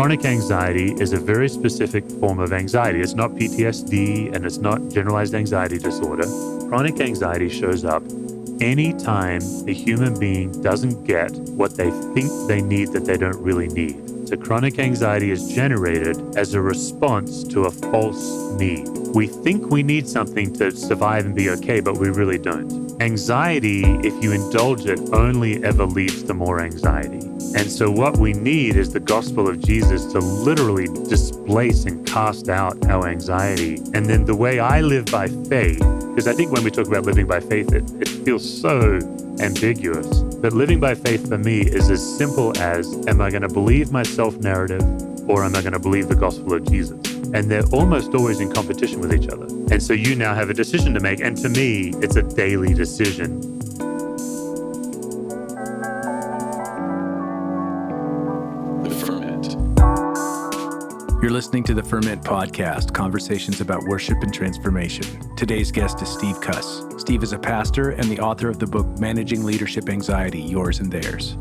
chronic anxiety is a very specific form of anxiety. It's not PTSD and it's not generalized anxiety disorder. Chronic anxiety shows up anytime a human being doesn't get what they think they need that they don't really need. So chronic anxiety is generated as a response to a false need. We think we need something to survive and be okay, but we really don't. Anxiety, if you indulge it, only ever leads to more anxiety. And so what we need is the gospel of Jesus to literally displace and cast out our anxiety. And then the way I live by faith, because I think when we talk about living by faith, it feels so ambiguous. But living by faith for me is as simple as, am I going to believe my self-narrative or am I going to believe the gospel of Jesus? And they're almost always in competition with each other. And so you now have a decision to make. And to me, it's a daily decision. The Ferment. You're listening to the Ferment podcast, conversations about worship and transformation. Today's guest is Steve Cuss. Steve is a pastor and the author of the book, Managing Leadership Anxiety, Yours and Theirs.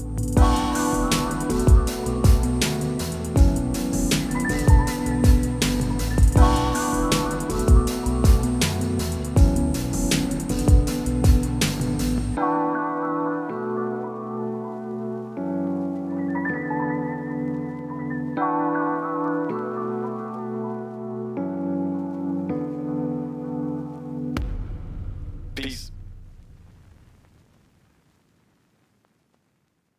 Peace.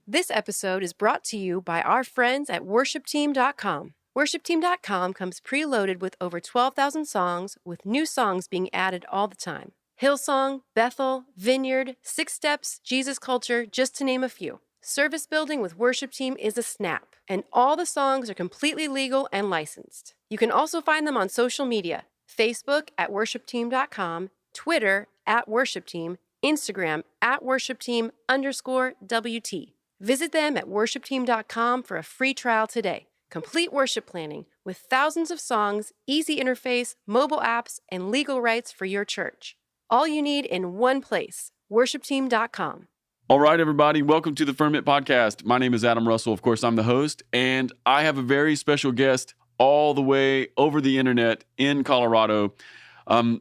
This episode is brought to you by our friends at worshipteam.com. Worshipteam.com comes preloaded with over 12,000 songs, with new songs being added all the time. Hillsong, Bethel, Vineyard, Six Steps, Jesus Culture, just to name a few. Service building with Worship Team is a snap, and all the songs are completely legal and licensed. You can also find them on social media, Facebook at worshipteam.com, Twitter at worshipteam, Instagram at worshipteam_WT. Visit them at worshipteam.com for a free trial today. Complete worship planning with thousands of songs, easy interface, mobile apps, and legal rights for your church. All you need in one place, worshipteam.com. All right, everybody. Welcome to the Ferment podcast. My name is Adam Russell. Of course, I'm the host, and I have a very special guest all the way over the internet in Colorado.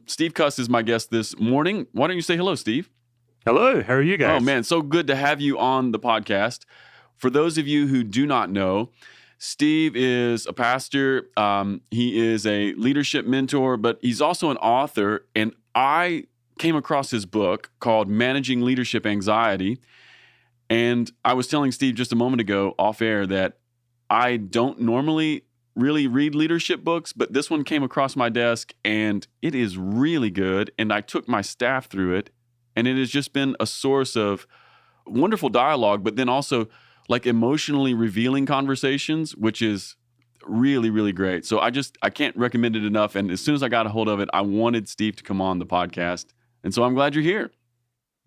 Steve Cuss is my guest this morning. Why don't you say hello, Steve? Hello, how are you guys? Oh, man, so good to have you on the podcast. For those of you who do not know, Steve is a pastor. He is a leadership mentor, but he's also an author. And I came across his book called Managing Leadership Anxiety. And I was telling Steve just a moment ago off air that I don't normally really read leadership books, but this one came across my desk and it is really good. And I took my staff through it. And it has just been a source of wonderful dialogue, but then also like emotionally revealing conversations, which is really, really great. So I can't recommend it enough. And as soon as I got a hold of it, I wanted Steve to come on the podcast. And so I'm glad you're here.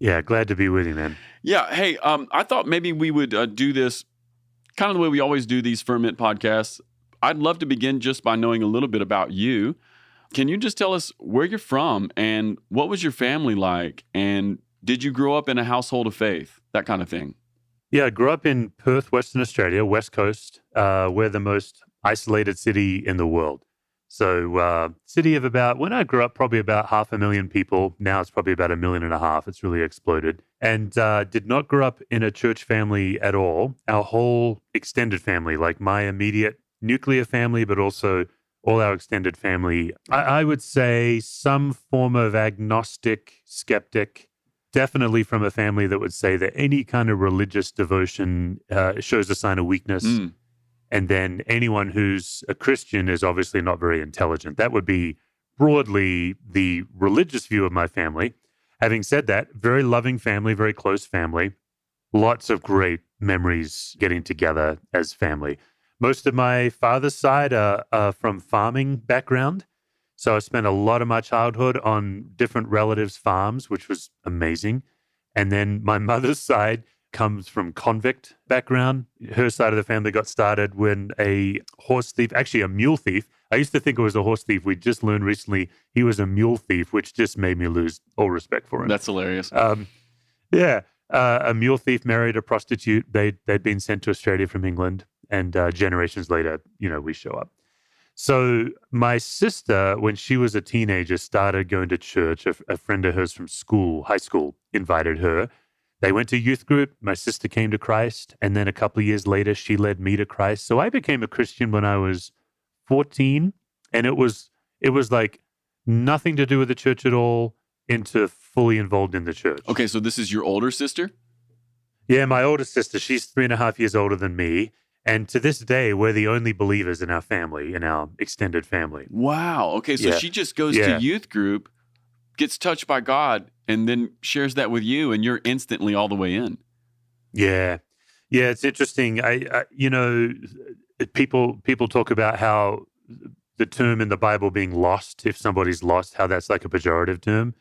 Yeah, glad to be with you, man. Yeah. Hey, I thought maybe we would do this kind of the way we always do these Ferment podcasts. I'd love to begin just by knowing a little bit about you. Can you just tell us where you're from and what was your family like? And did you grow up in a household of faith? That kind of thing. Yeah, I grew up in Perth, Western Australia, West Coast. We're the most isolated city in the world. So city of when I grew up, probably about 500,000 people. Now it's probably about 1.5 million. It's really exploded. And did not grow up in a church family at all. Our whole extended family, like my immediate nuclear family, but also all our extended family, I would say some form of agnostic, skeptic, definitely from a family that would say that any kind of religious devotion shows a sign of weakness. And then anyone who's a Christian is obviously not very intelligent. That would be broadly the religious view of my family. Having said that, very loving family, very close family, lots of great memories getting together as family. Most of my father's side are from farming background. So I spent a lot of my childhood on different relatives' farms, which was amazing. And then my mother's side comes from convict background. Her side of the family got started when a horse thief, actually a mule thief. I used to think it was a horse thief. We just learned recently he was a mule thief, which just made me lose all respect for him. That's hilarious. A mule thief married a prostitute. They'd been sent to Australia from England. and generations later, we show up. So my sister, when she was a teenager, started going to church. A friend of hers from high school, invited her. They went to youth group. My sister came to Christ. And then a couple of years later, she led me to Christ. So I became a Christian when I was 14. And it was like nothing to do with the church at all, into fully involved in the church. Okay, so this is your older sister? Yeah, my older sister. She's 3.5 years older than me. And to this day, we're the only believers in our family, in our extended family. Wow. Okay, so she just goes to youth group, gets touched by God, and then shares that with you, and you're instantly all the way in. Yeah. Yeah, it's interesting. People talk about how the term in the Bible being lost, if somebody's lost, how that's like a pejorative term.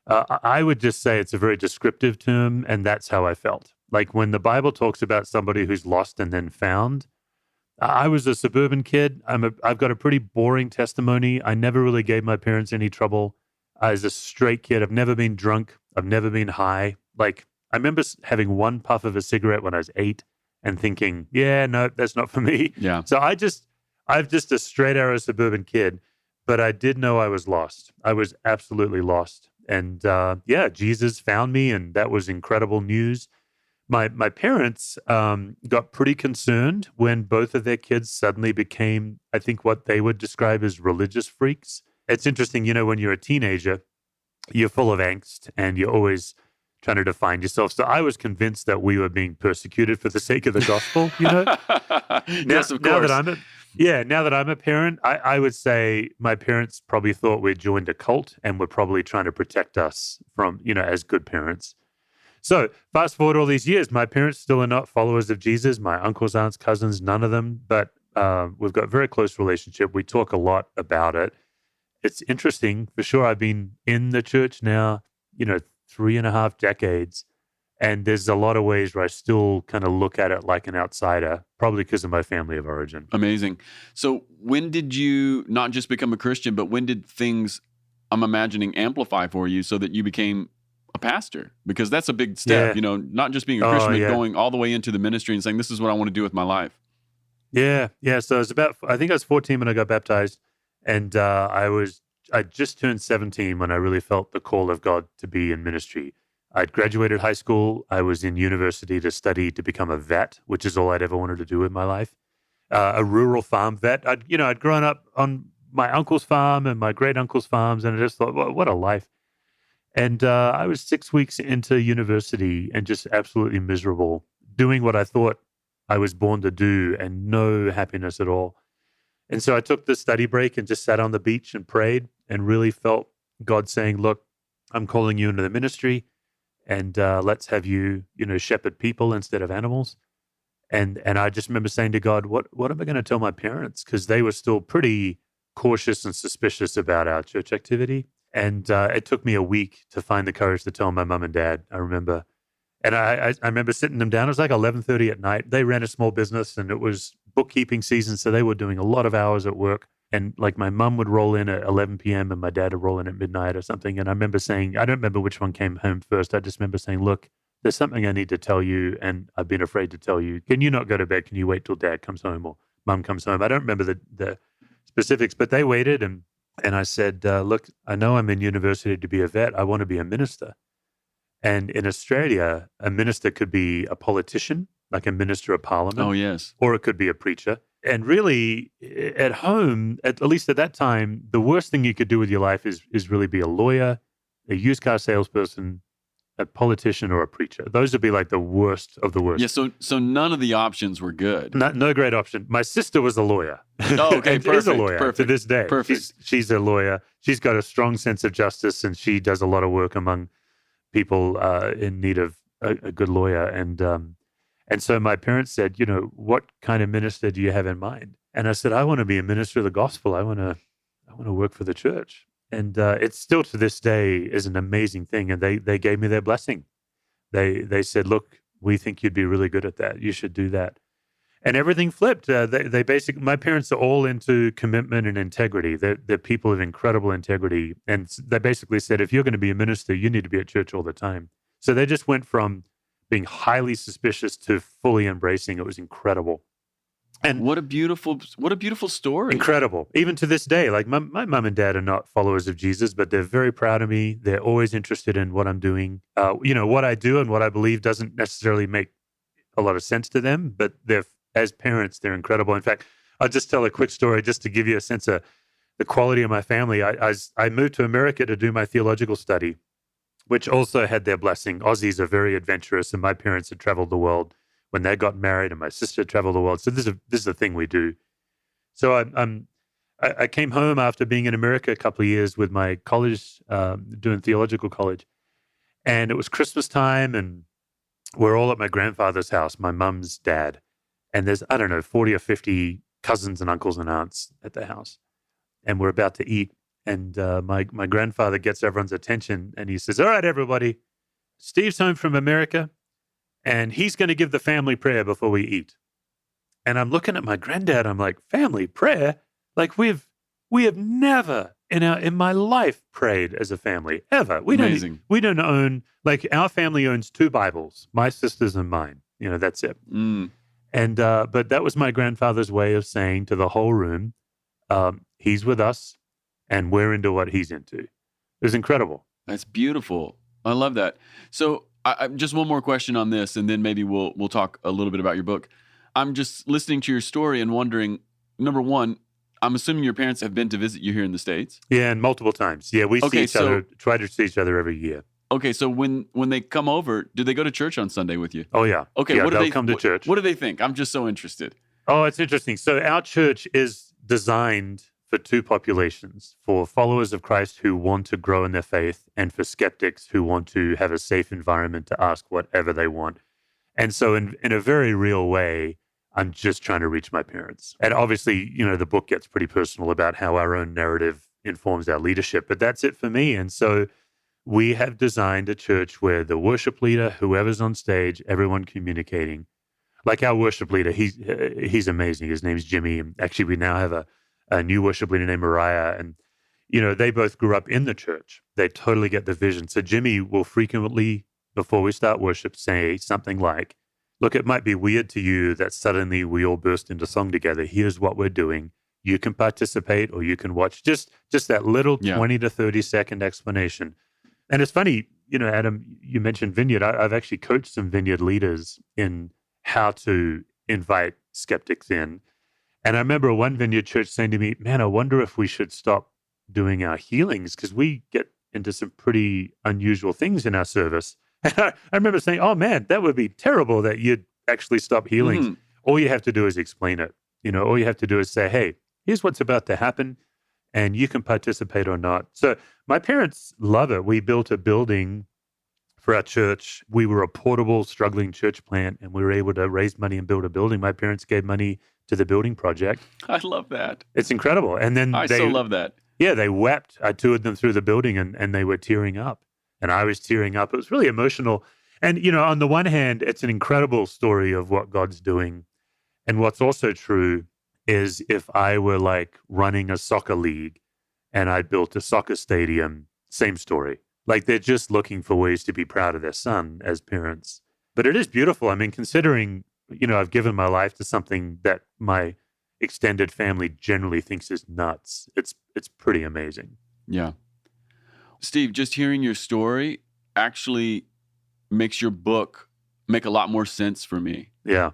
I would just say it's a very descriptive term, and that's how I felt. Like when the Bible talks about somebody who's lost and then found, I was a suburban kid. I've got a pretty boring testimony. I never really gave my parents any trouble. I was a straight kid. I've never been drunk. I've never been high. Like I remember having one puff of a cigarette when I was 8 and thinking, yeah, no, that's not for me. Yeah. So I'm just a straight arrow suburban kid, but I did know I was lost. I was absolutely lost. And Jesus found me, and that was incredible news. My parents got pretty concerned when both of their kids suddenly became, I think, what they would describe as religious freaks. It's interesting, when you're a teenager, you're full of angst and you're always trying to define yourself. So I was convinced that we were being persecuted for the sake of the gospel, Yes, of course. Now that I'm a parent, I would say my parents probably thought we'd joined a cult and were probably trying to protect us from, as good parents. So fast forward all these years, my parents still are not followers of Jesus. My uncles, aunts, cousins, none of them, but we've got a very close relationship. We talk a lot about it. It's interesting for sure. I've been in the church now, 3.5 decades. And there's a lot of ways where I still kind of look at it like an outsider, probably because of my family of origin. Amazing. So when did you not just become a Christian, but when did things, I'm imagining, amplify for you so that you became a pastor? Because that's a big step, not just being a Christian, but going all the way into the ministry and saying, this is what I want to do with my life. Yeah. So I think I was 14 when I got baptized. And I just turned 17 when I really felt the call of God to be in ministry. I'd graduated high school. I was in university to study to become a vet, which is all I'd ever wanted to do with my life. A rural farm vet. I'd grown up on my uncle's farm and my great uncle's farms, and I just thought, well, what a life. And I was 6 weeks into university and just absolutely miserable, doing what I thought I was born to do and no happiness at all. And so I took the study break and just sat on the beach and prayed and really felt God saying, look, I'm calling you into the ministry. And let's have you, shepherd people instead of animals. And I just remember saying to God, what am I going to tell my parents? Because they were still pretty cautious and suspicious about our church activity. And it took me a week to find the courage to tell my mom and dad, I remember. And I remember sitting them down. It was like 11:30 at night. They ran a small business and it was bookkeeping season. So they were doing a lot of hours at work. And like my mom would roll in at 11 p.m. and my dad would roll in at midnight or something. And I remember saying, I don't remember which one came home first. I just remember saying, look, there's something I need to tell you. And I've been afraid to tell you. Can you not go to bed? Can you wait till dad comes home or mom comes home? I don't remember the specifics, but they waited. And I said, look, I know I'm in university to be a vet. I want to be a minister. And in Australia, a minister could be a politician, like a minister of parliament. Oh, yes. Or it could be a preacher. And really, at home, at least at that time, the worst thing you could do with your life is really be a lawyer, a used car salesperson, a politician, or a preacher. Those would be like the worst of the worst. Yeah, so none of the options were good. No great option. My sister was a lawyer. Oh, okay, perfect. Is a lawyer to this day. Perfect. She's a lawyer. She's got a strong sense of justice, and she does a lot of work among people in need of a good lawyer. And so my parents said, what kind of minister do you have in mind? And I said, I want to be a minister of the gospel. I want to work for the church. And it's still to this day is an amazing thing. And they gave me their blessing. They said, look, we think you'd be really good at that. You should do that. And everything flipped. They basically, my parents are all into commitment and integrity. They're people of incredible integrity. And they basically said, if you're going to be a minister, you need to be at church all the time. So they just went from being highly suspicious to fully embracing. It was incredible. And what a beautiful story. incredible. Even to this day, like my mom and dad are not followers of Jesus, but they're very proud of me. They're always interested in what I'm doing. What I do and what I believe doesn't necessarily make a lot of sense to them, but as parents, they're incredible. In fact, I'll just tell a quick story just to give you a sense of the quality of my family. I moved to America to do my theological study, which also had their blessing. Aussies are very adventurous, and my parents had traveled the world when they got married, and my sister traveled the world. So this is a thing we do. So I came home after being in America a couple of years with my college, doing theological college, and it was Christmas time, and we're all at my grandfather's house, my mum's dad, and there's, I don't know, 40 or 50 cousins and uncles and aunts at the house, and we're about to eat. And my grandfather gets everyone's attention, and he says, "All right, everybody, Steve's home from America, and he's going to give the family prayer before we eat." And I'm looking at my granddad. I'm like, "Family prayer? Like we have never in my life prayed as a family ever. We don't own, like, our family owns 2 Bibles, my sister's and mine. That's it." And but that was my grandfather's way of saying to the whole room, he's with us, and we're into what he's into. It was incredible. That's beautiful. I love that. So I just one more question on this, and then maybe we'll talk a little bit about your book. I'm just listening to your story and wondering, number one, I'm assuming your parents have been to visit you here in the States? Yeah, and multiple times. Yeah, we see each other, try to see each other every year. Okay, so when they come over, do they go to church on Sunday with you? Oh, yeah. Okay, yeah, they'll come to church. What do they think? I'm just so interested. Oh, it's interesting. So our church is designed for 2 populations: for followers of Christ who want to grow in their faith, and for skeptics who want to have a safe environment to ask whatever they want. And so in a very real way, I'm just trying to reach my parents. And obviously, the book gets pretty personal about how our own narrative informs our leadership, but that's it for me. And so we have designed a church where the worship leader, whoever's on stage, everyone communicating. Like our worship leader, he's amazing. His name's Jimmy. And actually, we now have a new worship leader named Mariah. And, they both grew up in the church. They totally get the vision. So Jimmy will frequently, before we start worship, say something like, "Look, it might be weird to you that suddenly we all burst into song together. Here's what we're doing. You can participate or you can watch." Just that little 20 to 30 second explanation. And it's funny, Adam, you mentioned Vineyard. I've actually coached some Vineyard leaders in how to invite skeptics in. And I remember one Vineyard church saying to me, "Man, I wonder if we should stop doing our healings, because we get into some pretty unusual things in our service." And I remember saying, "Oh man, that would be terrible that you'd actually stop healings." Mm-hmm. All you have to do is explain it. All you have to do is say, "Hey, here's what's about to happen, and you can participate or not." So my parents love it. We built a building for our church. We were a portable, struggling church plant, and we were able to raise money and build a building. My parents gave money to the building project. I love that. It's incredible. And then I so love that. Yeah, they wept. I toured them through the building, and they were tearing up. And I was tearing up. It was really emotional. And, on the one hand, it's an incredible story of what God's doing. And what's also true is if I were like running a soccer league and I built a soccer stadium, same story. Like, they're just looking for ways to be proud of their son as parents. But it is beautiful. I mean, considering, I've given my life to something that my extended family generally thinks is nuts. It's pretty amazing. Yeah. Steve, just hearing your story actually makes your book make a lot more sense for me. Yeah.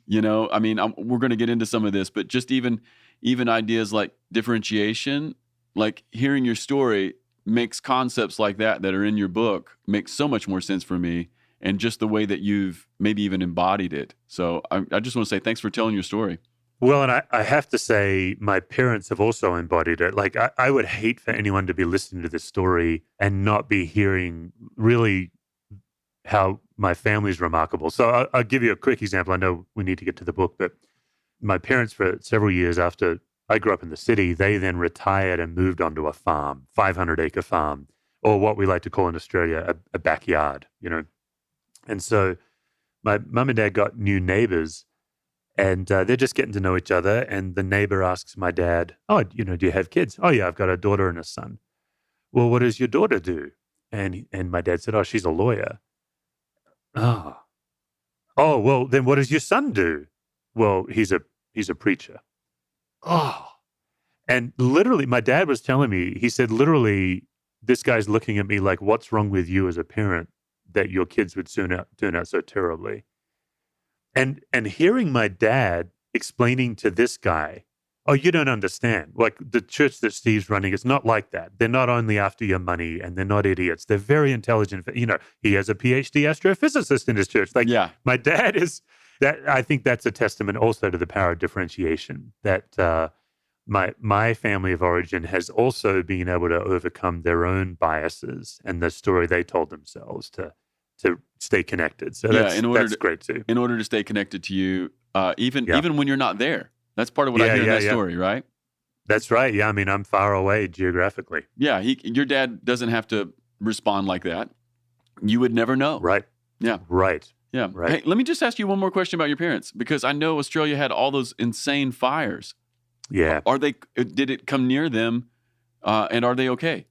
We're going to get into some of this, but just even ideas like differentiation, like hearing your story makes concepts like that are in your book make so much more sense for me, and just the way that you've maybe even embodied it. So I just want to say thanks for telling your story. Well, and I have to say, my parents have also embodied it. Like, I would hate for anyone to be listening to this story and not be hearing really how my family's remarkable. So I'll give you a quick example. I know we need to get to the book, but my parents, for several years after I grew up in the city, they then retired and moved onto a farm, 500-acre farm, or what we like to call in Australia a backyard, And so my mum and dad got new neighbors, and they're just getting to know each other. And the neighbor asks my dad, "Oh, do you have kids?" "Oh, yeah, I've got a daughter and a son." "Well, what does your daughter do?" And my dad said, "Oh, she's a lawyer." Oh, well, then what does your son do?" "Well, he's a He's a preacher. Oh. And literally, my dad was telling me, he said, literally, this guy's looking at me like, what's wrong with you as a parent that your kids would turn out so terribly? And hearing my dad explaining to this guy, oh, you don't understand. Like the church that Steve's running, it's not like that. They're not only after your money and they're not idiots. They're very intelligent. You know, he has a PhD astrophysicist in his church. Like my dad is that. I think that's a testament also to the power of differentiation that my family of origin has also been able to overcome their own biases and the story they told themselves to stay connected. So that's great too. In order to stay connected to you, even when you're not there. That's part of what I hear in that story, right? That's right. Yeah, I mean, I'm far away geographically. Yeah, your dad doesn't have to respond like that. You would never know. Right. Yeah. Right. Yeah. Right. Hey, let me just ask you one more question about your parents, because I know Australia had all those insane fires. Yeah. Did it come near them, and are they okay?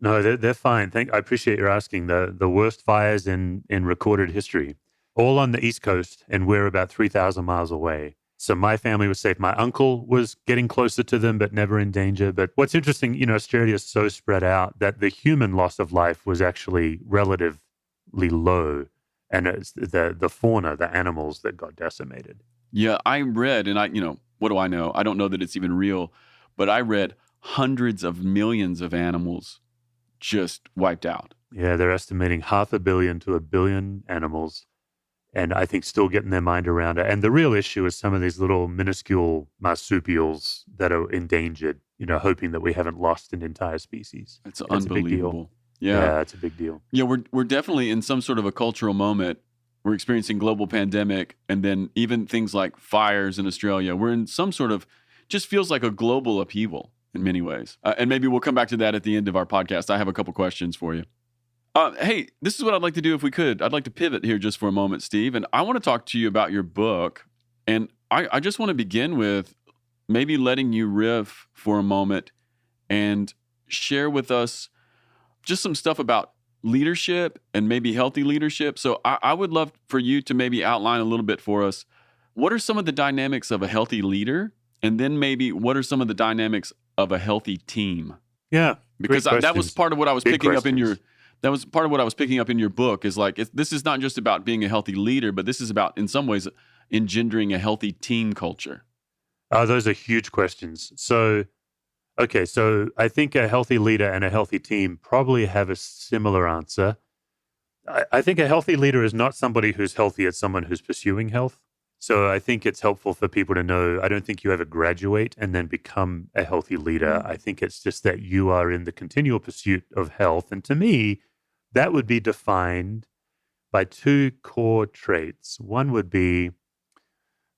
No, they're fine. I appreciate you asking. The worst fires in recorded history, all on the East Coast, and we're about 3,000 miles away. So my family was safe. My uncle was getting closer to them, but never in danger. But what's interesting, you know, Australia is so spread out that the human loss of life was actually relatively low. And it's the fauna, the animals that got decimated. Yeah, I read, and what do I know? I don't know that it's even real, but I read hundreds of millions of animals just wiped out. Yeah, they're estimating 500 million to 1 billion animals. And I think still getting their mind around it. And the real issue is some of these little minuscule marsupials that are endangered, you know, hoping that we haven't lost an entire species. That's unbelievable. Yeah, it's a big deal. Yeah, we're definitely in some sort of a cultural moment. We're experiencing global pandemic, and then even things like fires in Australia. We're in some sort of, just feels like a global upheaval in many ways. And maybe we'll come back to that at the end of our podcast. I have a couple questions for you. Hey, this is what I'd like to do if we could. I'd like to pivot here just for a moment, Steve. And I want to talk to you about your book. And I just want to begin with maybe letting you riff for a moment and share with us just some stuff about leadership and maybe healthy leadership. So I would love for you to maybe outline a little bit for us. What are some of the dynamics of a healthy leader? And then maybe what are some of the dynamics of a healthy team? Yeah. Because that was part of what I was picking up in your... That was part of what I was picking up in your book is like, this is not just about being a healthy leader, but this is about, in some ways, engendering a healthy team culture. Those are huge questions. So I think a healthy leader and a healthy team probably have a similar answer. I think a healthy leader is not somebody who's healthy, it's someone who's pursuing health. So I think it's helpful for people to know, I don't think you ever graduate and then become a healthy leader. I think it's just that you are in the continual pursuit of health. And to me, that would be defined by two core traits. One would be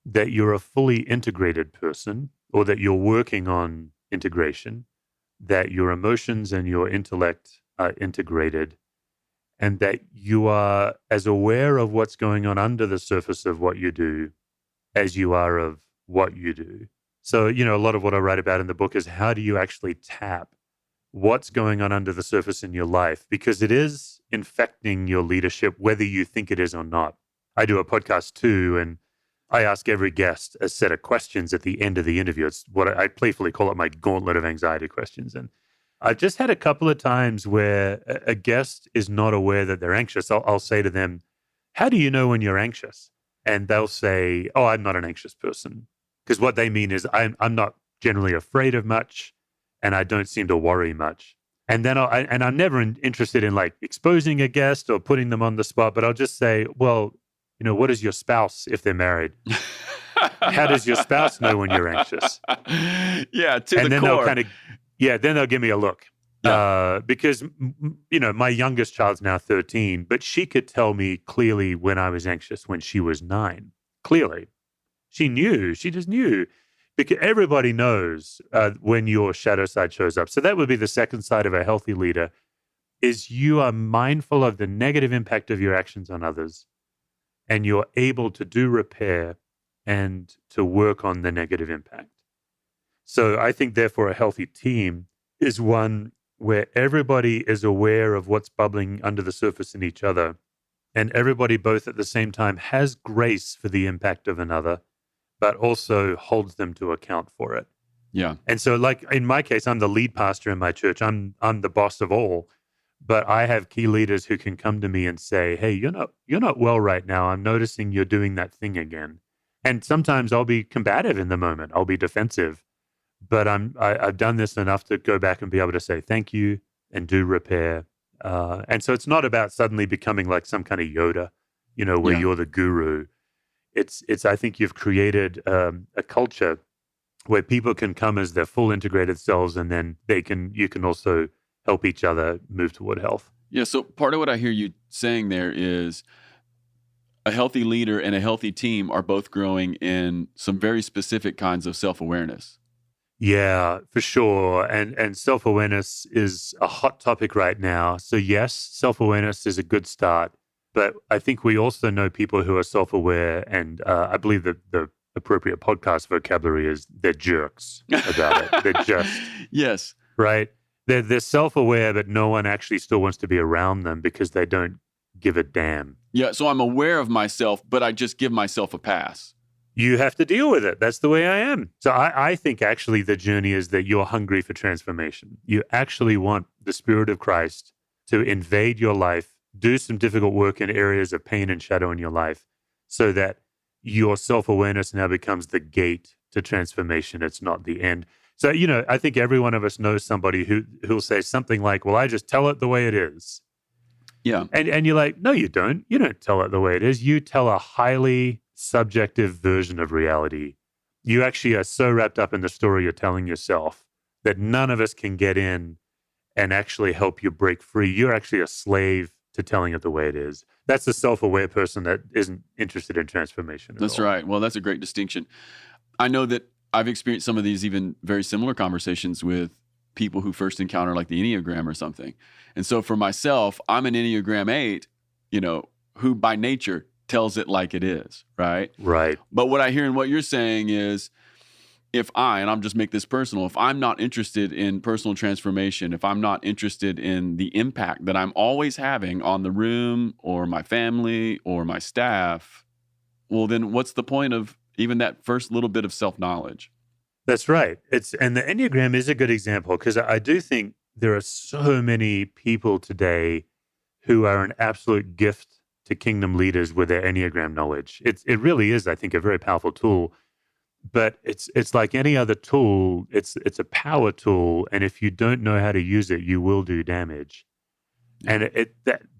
that you're a fully integrated person, or that you're working on integration, that your emotions and your intellect are integrated, and that you are as aware of what's going on under the surface of what you do as you are of what you do. So, you know, a lot of what I write about in the book is how do you actually tap what's going on under the surface in your life? Because it is infecting your leadership, whether you think it is or not. I do a podcast too, and I ask every guest a set of questions at the end of the interview. It's what I playfully call it my gauntlet of anxiety questions. And I've just had a couple of times where a guest is not aware that they're anxious. I'll say to them, how do you know when you're anxious? And they'll say, oh, I'm not an anxious person. Because what they mean is I'm not generally afraid of much, and I don't seem to worry much. And then I'm never interested in like exposing a guest or putting them on the spot, but I'll just say, well, you know, what is your spouse if they're married? How does your spouse know when you're anxious? Yeah, to and the then core. Then they'll give me a look. Yeah. Because, you know, my youngest child's now 13, but she could tell me clearly when I was anxious when she was 9. Clearly. She just knew. Because everybody knows when your shadow side shows up. So that would be the second side of a healthy leader, is you are mindful of the negative impact of your actions on others, and you're able to do repair and to work on the negative impact. So I think, therefore, a healthy team is one where everybody is aware of what's bubbling under the surface in each other, and everybody both at the same time has grace for the impact of another, but also holds them to account for it. Yeah. And so, like in my case, I'm the lead pastor in my church. I'm the boss of all, but I have key leaders who can come to me and say, "Hey, you're not well right now. I'm noticing you're doing that thing again." And sometimes I'll be combative in the moment. I'll be defensive, but I've done this enough to go back and be able to say thank you and do repair. And so it's not about suddenly becoming like some kind of Yoda, where you're the guru. It's I think you've created a culture where people can come as their full integrated selves, and then you can also help each other move toward health. Yeah. So part of what I hear you saying there is a healthy leader and a healthy team are both growing in some very specific kinds of self-awareness. Yeah, for sure. And self-awareness is a hot topic right now. So yes, self-awareness is a good start. But I think we also know people who are self-aware, and I believe that the appropriate podcast vocabulary is they're jerks about it. They're just, yes, right? They're self-aware, but no one actually still wants to be around them because they don't give a damn. Yeah, so I'm aware of myself, but I just give myself a pass. You have to deal with it. That's the way I am. So I think actually the journey is that you're hungry for transformation. You actually want the Spirit of Christ to invade your life, do some difficult work in areas of pain and shadow in your life so that your self-awareness now becomes the gate to transformation. It's not the end. So, I think every one of us knows somebody who'll say something like, well, I just tell it the way it is. Yeah. And you're like, no, you don't. You don't tell it the way it is. You tell a highly subjective version of reality. You actually are so wrapped up in the story you're telling yourself that none of us can get in and actually help you break free. You're actually a slave to telling it the way it is. That's a self-aware person that isn't interested in transformation at all. That's right. Well, that's a great distinction. I know that I've experienced some of these even very similar conversations with people who first encounter like the Enneagram or something. And so for myself, I'm an Enneagram 8, who by nature tells it like it is, right? Right. But what I hear in what you're saying is and I'm just make this personal, if I'm not interested in personal transformation, if I'm not interested in the impact that I'm always having on the room or my family or my staff, well, then what's the point of even that first little bit of self-knowledge? That's right. And the Enneagram is a good example because I do think there are so many people today who are an absolute gift to kingdom leaders with their Enneagram knowledge. It really is, I think, a very powerful tool. But it's like any other tool. It's a power tool, and if you don't know how to use it, you will do damage. And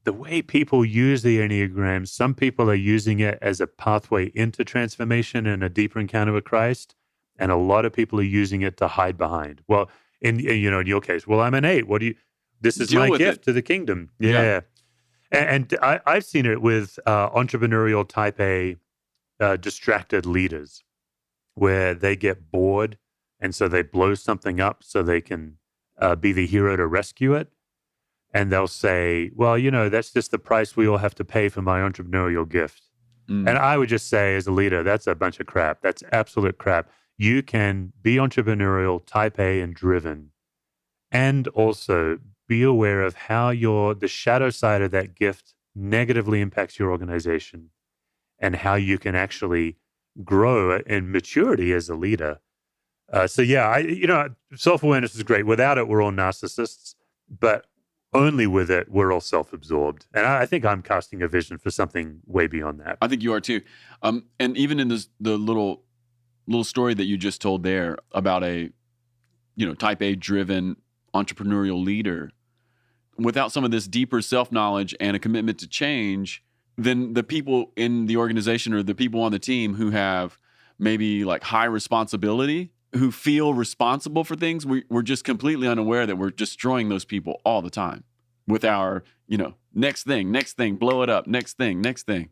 the way people use the Enneagram, some people are using it as a pathway into transformation and a deeper encounter with Christ, and a lot of people are using it to hide behind. Well, in your case, well, I'm an 8. This is Deal my with gift it. to the kingdom. Yeah. And I've seen it with entrepreneurial type A distracted leaders, where they get bored and so they blow something up so they can be the hero to rescue it. And they'll say, well, that's just the price we all have to pay for my entrepreneurial gift. And I would just say as a leader, that's a bunch of crap. That's absolute crap. You can be entrepreneurial, type A, and driven, and also be aware of how the shadow side of that gift negatively impacts your organization and how you can actually grow in maturity as a leader. Self-awareness is great. Without it, we're all narcissists, but only with it, we're all self-absorbed. And I think I'm casting a vision for something way beyond that. I think you are too. And even in the little story that you just told there about a, type A driven entrepreneurial leader, without some of this deeper self-knowledge and a commitment to change, then the people in the organization or the people on the team who have maybe like high responsibility, who feel responsible for things, we're just completely unaware that we're destroying those people all the time with our, next thing, blow it up, next thing.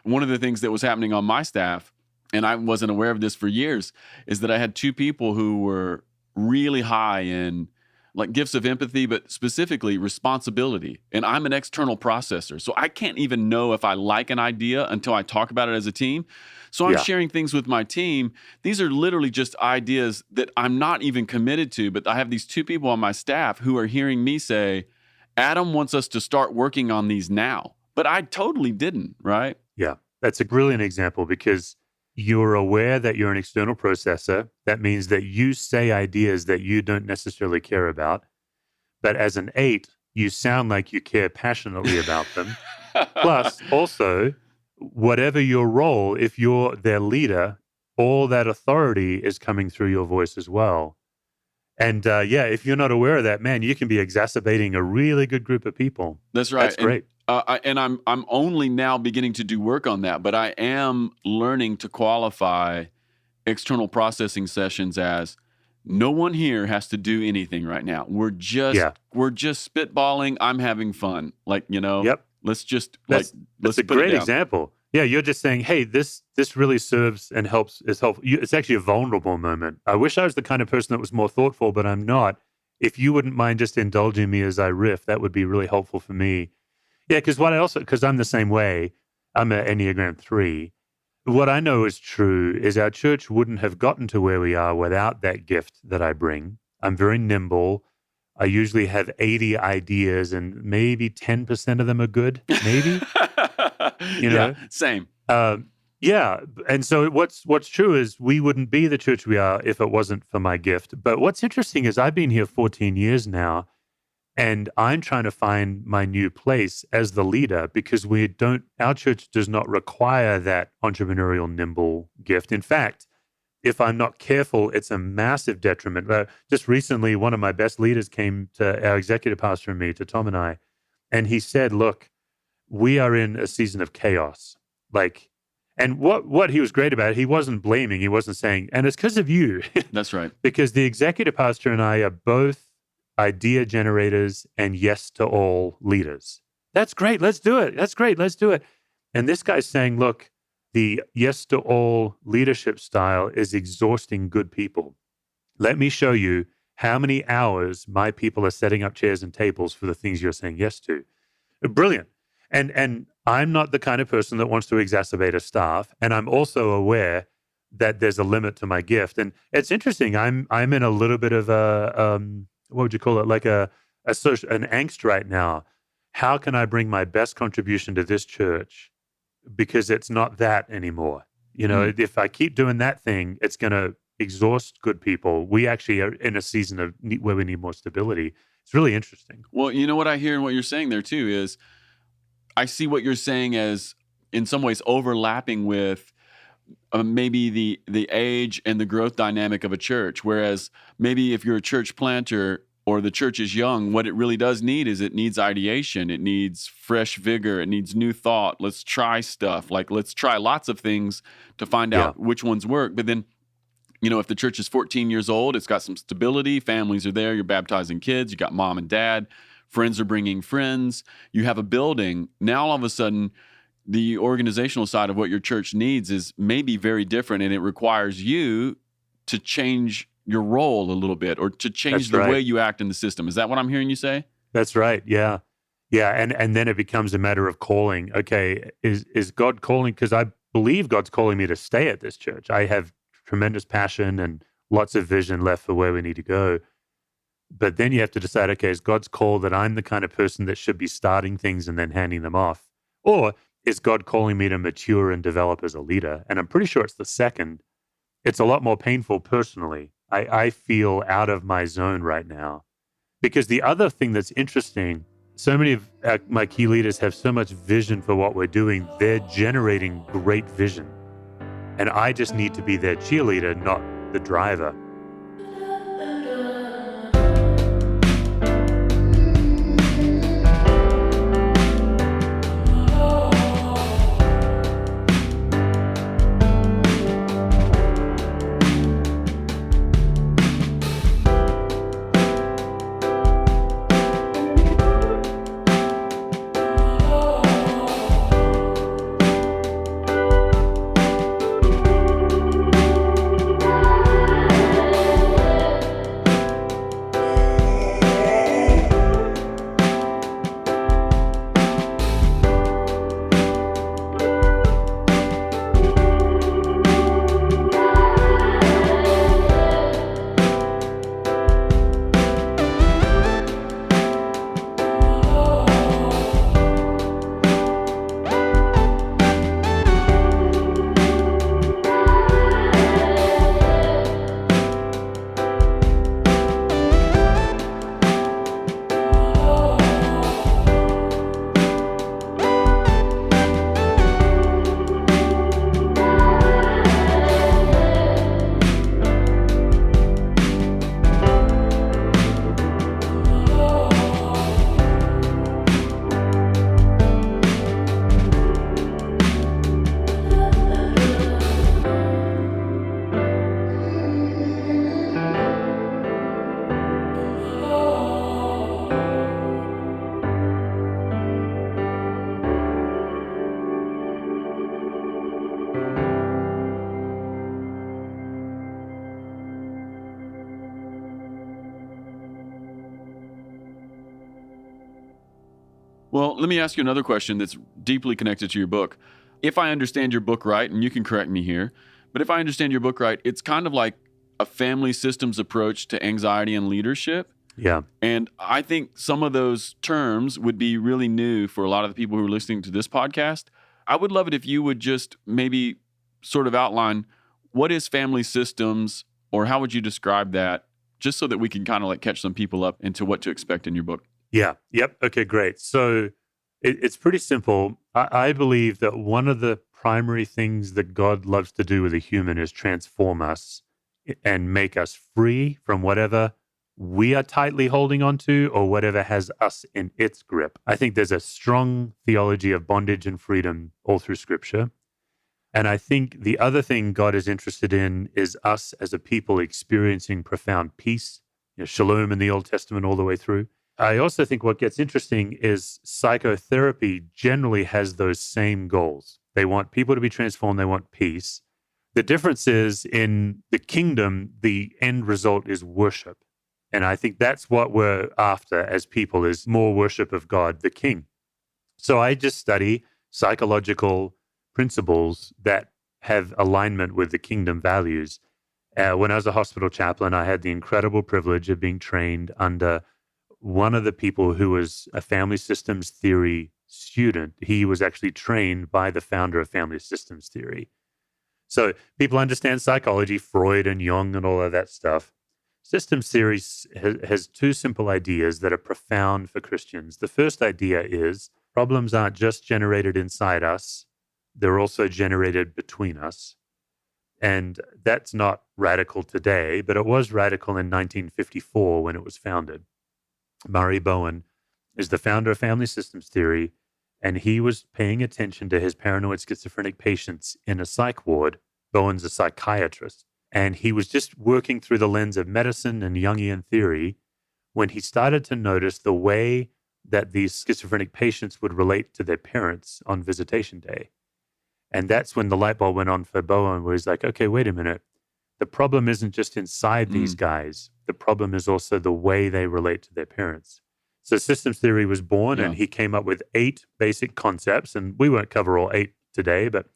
One of the things that was happening on my staff, and I wasn't aware of this for years, is that I had 2 people who were really high in like gifts of empathy, but specifically responsibility. And I'm an external processor. So I can't even know if I like an idea until I talk about it as a team. So I'm sharing things with my team. These are literally just ideas that I'm not even committed to, but I have these 2 people on my staff who are hearing me say, Adam wants us to start working on these now. But I totally didn't, right? Yeah, that's a brilliant example because you're aware that you're an external processor. That means that you say ideas that you don't necessarily care about. But as an 8, you sound like you care passionately about them. Plus, also, whatever your role, if you're their leader, all that authority is coming through your voice as well. And if you're not aware of that, man, you can be exacerbating a really good group of people. That's right. That's great. And I'm only now beginning to do work on that, but I am learning to qualify external processing sessions as no one here has to do anything right now. We're just spitballing. I'm having fun. Yep. Let's just That's let's a put it great down. example. Yeah, you're just saying, hey, this really serves and helps. It's helpful. It's actually a vulnerable moment. I wish I was the kind of person that was more thoughtful, but I'm not. If you wouldn't mind just indulging me as I riff, that would be really helpful for me. Yeah, because I'm the same way. I'm an Enneagram 3. What I know is true is our church wouldn't have gotten to where we are without that gift that I bring. I'm very nimble. I usually have 80 ideas and maybe 10% of them are good, maybe. Yeah, same. And so what's true is we wouldn't be the church we are if it wasn't for my gift. But what's interesting is I've been here 14 years now, and I'm trying to find my new place as the leader because our church does not require that entrepreneurial, nimble gift. In fact, if I'm not careful, it's a massive detriment. Just recently, one of my best leaders came to our executive pastor and me, to Tom and I, and he said, look, we are in a season of chaos. And what he was great about it, he wasn't blaming, he wasn't saying, and it's because of you. That's right. Because the executive pastor and I are both idea generators and yes to all leaders. That's great. Let's do it. That's great. Let's do it. And this guy's saying, look, the yes to all leadership style is exhausting good people. Let me show you how many hours my people are setting up chairs and tables for the things you're saying yes to. Brilliant. And I'm not the kind of person that wants to exacerbate a staff. And I'm also aware that there's a limit to my gift. And it's interesting. I'm in a little bit of a what would you call it? Like an angst right now. How can I bring my best contribution to this church? Because it's not that anymore. If I keep doing that thing, it's going to exhaust good people. We actually are in a season of where we need more stability. It's really interesting. Well, you know what I hear in what you're saying there too is I see what you're saying as in some ways overlapping with maybe the age and the growth dynamic of a church. Whereas maybe if you're a church planter or the church is young, what it really does need is it needs ideation. It needs fresh vigor. It needs new thought. Let's try stuff. Let's try lots of things to find out which ones work. But then, if the church is 14 years old, it's got some stability. Families are there. You're baptizing kids. You got mom and dad. Friends are bringing friends. You have a building. Now, all of a sudden, the organizational side of what your church needs is maybe very different, and it requires you to change your role a little bit or to change the way you act in the system. Is that what I'm hearing you say? That's right. Yeah. Yeah. And then it becomes a matter of calling. Okay, is God calling? Because I believe God's calling me to stay at this church. I have tremendous passion and lots of vision left for where we need to go. But then you have to decide, okay, is God's call that I'm the kind of person that should be starting things and then handing them off? Or is God calling me to mature and develop as a leader? And I'm pretty sure it's the second. It's a lot more painful personally. I feel out of my zone right now. Because the other thing that's interesting, so many of my key leaders have so much vision for what we're doing. They're generating great vision. And I just need to be their cheerleader, not the driver. Well, let me ask you another question that's deeply connected to your book. If I understand your book right, and you can correct me here, but if I understand your book right, it's kind of like a family systems approach to anxiety and leadership. Yeah. And I think some of those terms would be really new for a lot of the people who are listening to this podcast. I would love it if you would just maybe sort of outline what is family systems, or how would you describe that, just so that we can kind of like catch some people up into what to expect in your book. Yeah. Yep. Okay, great. So it's pretty simple. I believe that one of the primary things that God loves to do with a human is transform us and make us free from whatever we are tightly holding on to or whatever has us in its grip. I think there's a strong theology of bondage and freedom all through Scripture. And I think the other thing God is interested in is us as a people experiencing profound peace, shalom in the Old Testament all the way through. I also think what gets interesting is psychotherapy generally has those same goals. They want people to be transformed. They want peace. The difference is in the kingdom, the end result is worship. And I think that's what we're after as people, is more worship of God, the King. So I just study psychological principles that have alignment with the kingdom values. When I was a hospital chaplain, I had the incredible privilege of being trained under one of the people who was a family systems theory student. He was actually trained by the founder of family systems theory. So people understand psychology, Freud and Jung and all of that stuff. Systems theory has two simple ideas that are profound for Christians. The first idea is problems aren't just generated inside us, they're also generated between us. And that's not radical today, but it was radical in 1954 when it was founded. Murray Bowen is the founder of family systems theory, and he was paying attention to his paranoid schizophrenic patients in a psych ward. Bowen's a psychiatrist, and he was just working through the lens of medicine and Jungian theory when he started to notice the way that these schizophrenic patients would relate to their parents on visitation day. And that's when the light bulb went on for Bowen, where he's like, okay, wait a minute. The problem isn't just inside these guys. The problem is also the way they relate to their parents. So systems theory was born, and he came up with 8 basic concepts, and we won't cover all 8 today, but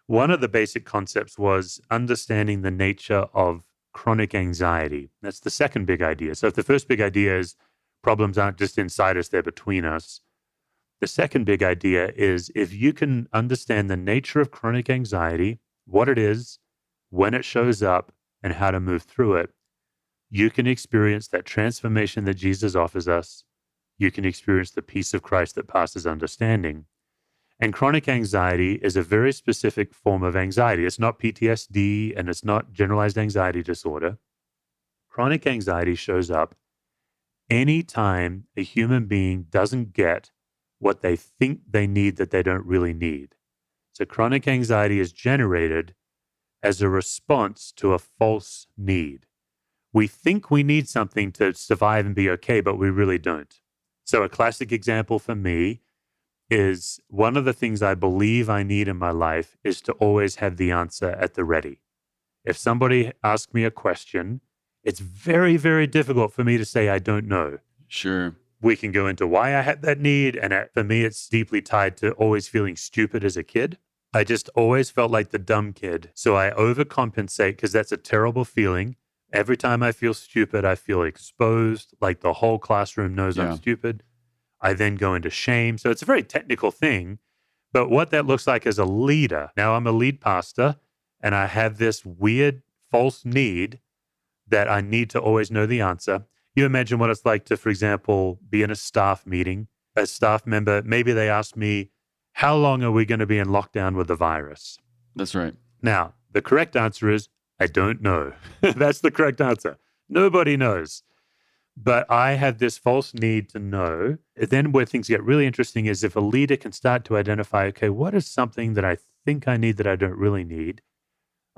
one of the basic concepts was understanding the nature of chronic anxiety. That's the second big idea. So if the first big idea is problems aren't just inside us, they're between us. The second big idea is if you can understand the nature of chronic anxiety, what it is, when it shows up, and how to move through it, you can experience that transformation that Jesus offers us. You can experience the peace of Christ that passes understanding. And chronic anxiety is a very specific form of anxiety. It's not PTSD, and it's not generalized anxiety disorder. Chronic anxiety shows up anytime a human being doesn't get what they think they need that they don't really need. So chronic anxiety is generated as a response to a false need. We think we need something to survive and be okay, but we really don't. So a classic example for me is one of the things I believe I need in my life is to always have the answer at the ready. If somebody asks me a question, it's very, very difficult for me to say I don't know. Sure. We can go into why I had that need, and for me, it's deeply tied to always feeling stupid as a kid. I just always felt like the dumb kid. So I overcompensate because that's a terrible feeling. Every time I feel stupid, I feel exposed, like the whole classroom knows I'm stupid. I then go into shame. So it's a very technical thing. But what that looks like as a leader, now I'm a lead pastor, and I have this weird false need that I need to always know the answer. You imagine what it's like to, for example, be in a staff meeting. A staff member, maybe they ask me, how long are we going to be in lockdown with the virus? That's right. Now, the correct answer is, I don't know. That's the correct answer. Nobody knows. But I have this false need to know. Then where things get really interesting is if a leader can start to identify, okay, what is something that I think I need that I don't really need?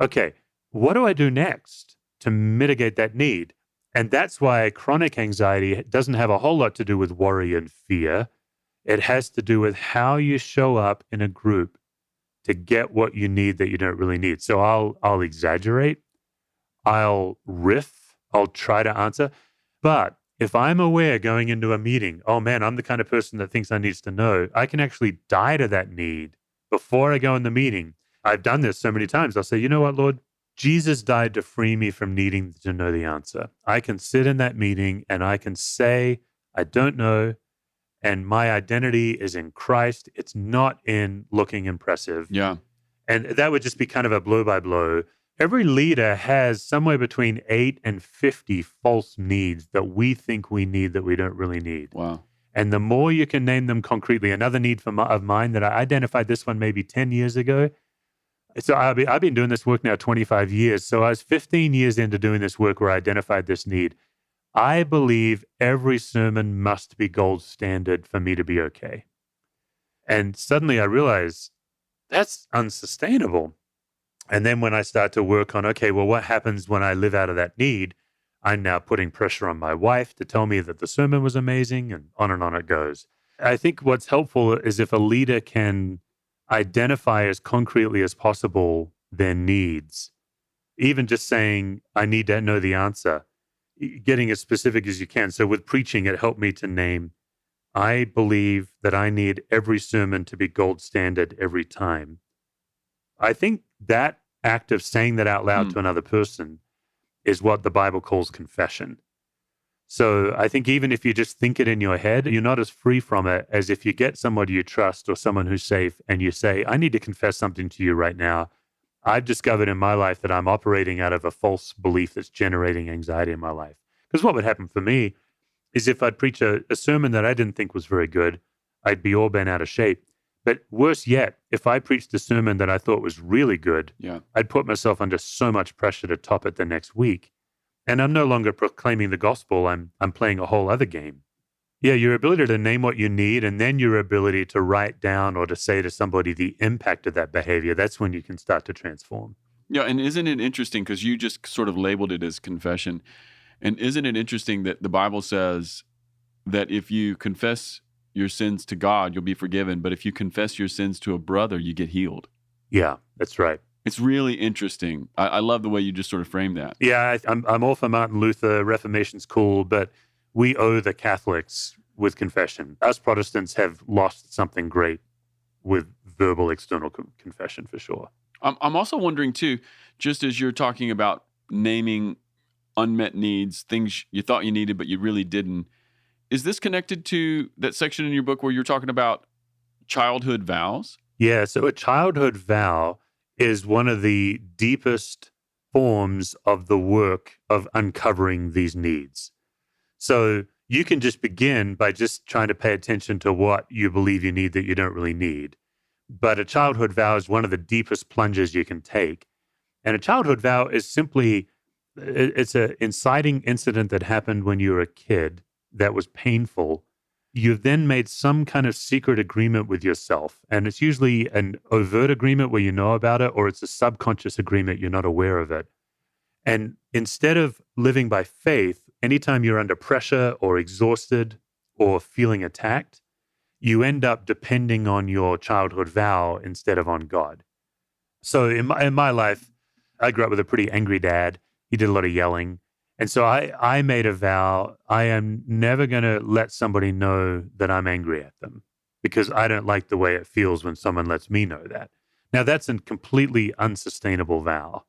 Okay, what do I do next to mitigate that need? And that's why chronic anxiety doesn't have a whole lot to do with worry and fear. It has to do with how you show up in a group to get what you need that you don't really need. So I'll exaggerate, I'll riff, I'll try to answer. But if I'm aware going into a meeting, oh man, I'm the kind of person that thinks I needs to know, I can actually die to that need before I go in the meeting. I've done this so many times. I'll say, you know what, Lord? Jesus died to free me from needing to know the answer. I can sit in that meeting and I can say, I don't know, and my identity is in Christ. It's not in looking impressive. Yeah. And that would just be kind of a blow by blow. Every leader has somewhere between 8 and 50 false needs that we think we need that we don't really need. Wow. And the more you can name them concretely, another need of mine that I identified this one maybe 10 years ago. So I've been doing this work now 25 years. So I was 15 years into doing this work where I identified this need. I believe every sermon must be gold standard for me to be okay. And suddenly I realized that's unsustainable. And then when I start to work on, okay, well, what happens when I live out of that need? I'm now putting pressure on my wife to tell me that the sermon was amazing, and on it goes. I think what's helpful is if a leader can identify as concretely as possible their needs, even just saying, I need to know the answer, getting as specific as you can. So with preaching, it helped me to name, I believe that I need every sermon to be gold standard every time. I think that act of saying that out loud to another person is what the Bible calls confession. So I think even if you just think it in your head, you're not as free from it as if you get somebody you trust or someone who's safe and you say, I need to confess something to you right now. I've discovered in my life that I'm operating out of a false belief that's generating anxiety in my life. Because what would happen for me is if I'd preach a sermon that I didn't think was very good, I'd be all bent out of shape. But worse yet, if I preached a sermon that I thought was really good, I'd put myself under so much pressure to top it the next week. And I'm no longer proclaiming the gospel. I'm playing a whole other game. Yeah, your ability to name what you need and then your ability to write down or to say to somebody the impact of that behavior, that's when you can start to transform. Yeah, and isn't it interesting, because you just sort of labeled it as confession, and isn't it interesting that the Bible says that if you confess your sins to God, you'll be forgiven, but if you confess your sins to a brother, you get healed? Yeah, that's right. It's really interesting. I love the way you just sort of frame that. Yeah, I'm all for Martin Luther. Reformation's cool, but we owe the Catholics with confession. Us Protestants have lost something great with verbal external confession for sure. I'm also wondering too, just as you're talking about naming unmet needs, things you thought you needed but you really didn't, is this connected to that section in your book where you're talking about childhood vows? Yeah, so a childhood vow is one of the deepest forms of the work of uncovering these needs. So you can just begin by just trying to pay attention to what you believe you need that you don't really need. But a childhood vow is one of the deepest plunges you can take. And a childhood vow is simply, it's an inciting incident that happened when you were a kid that was painful. You've then made some kind of secret agreement with yourself. And it's usually an overt agreement where you know about it, or it's a subconscious agreement, you're not aware of it. And instead of living by faith, anytime you're under pressure or exhausted or feeling attacked, you end up depending on your childhood vow instead of on God. So in my life, I grew up with a pretty angry dad. He did a lot of yelling. And so I made a vow, I am never going to let somebody know that I'm angry at them because I don't like the way it feels when someone lets me know that. Now, that's a completely unsustainable vow.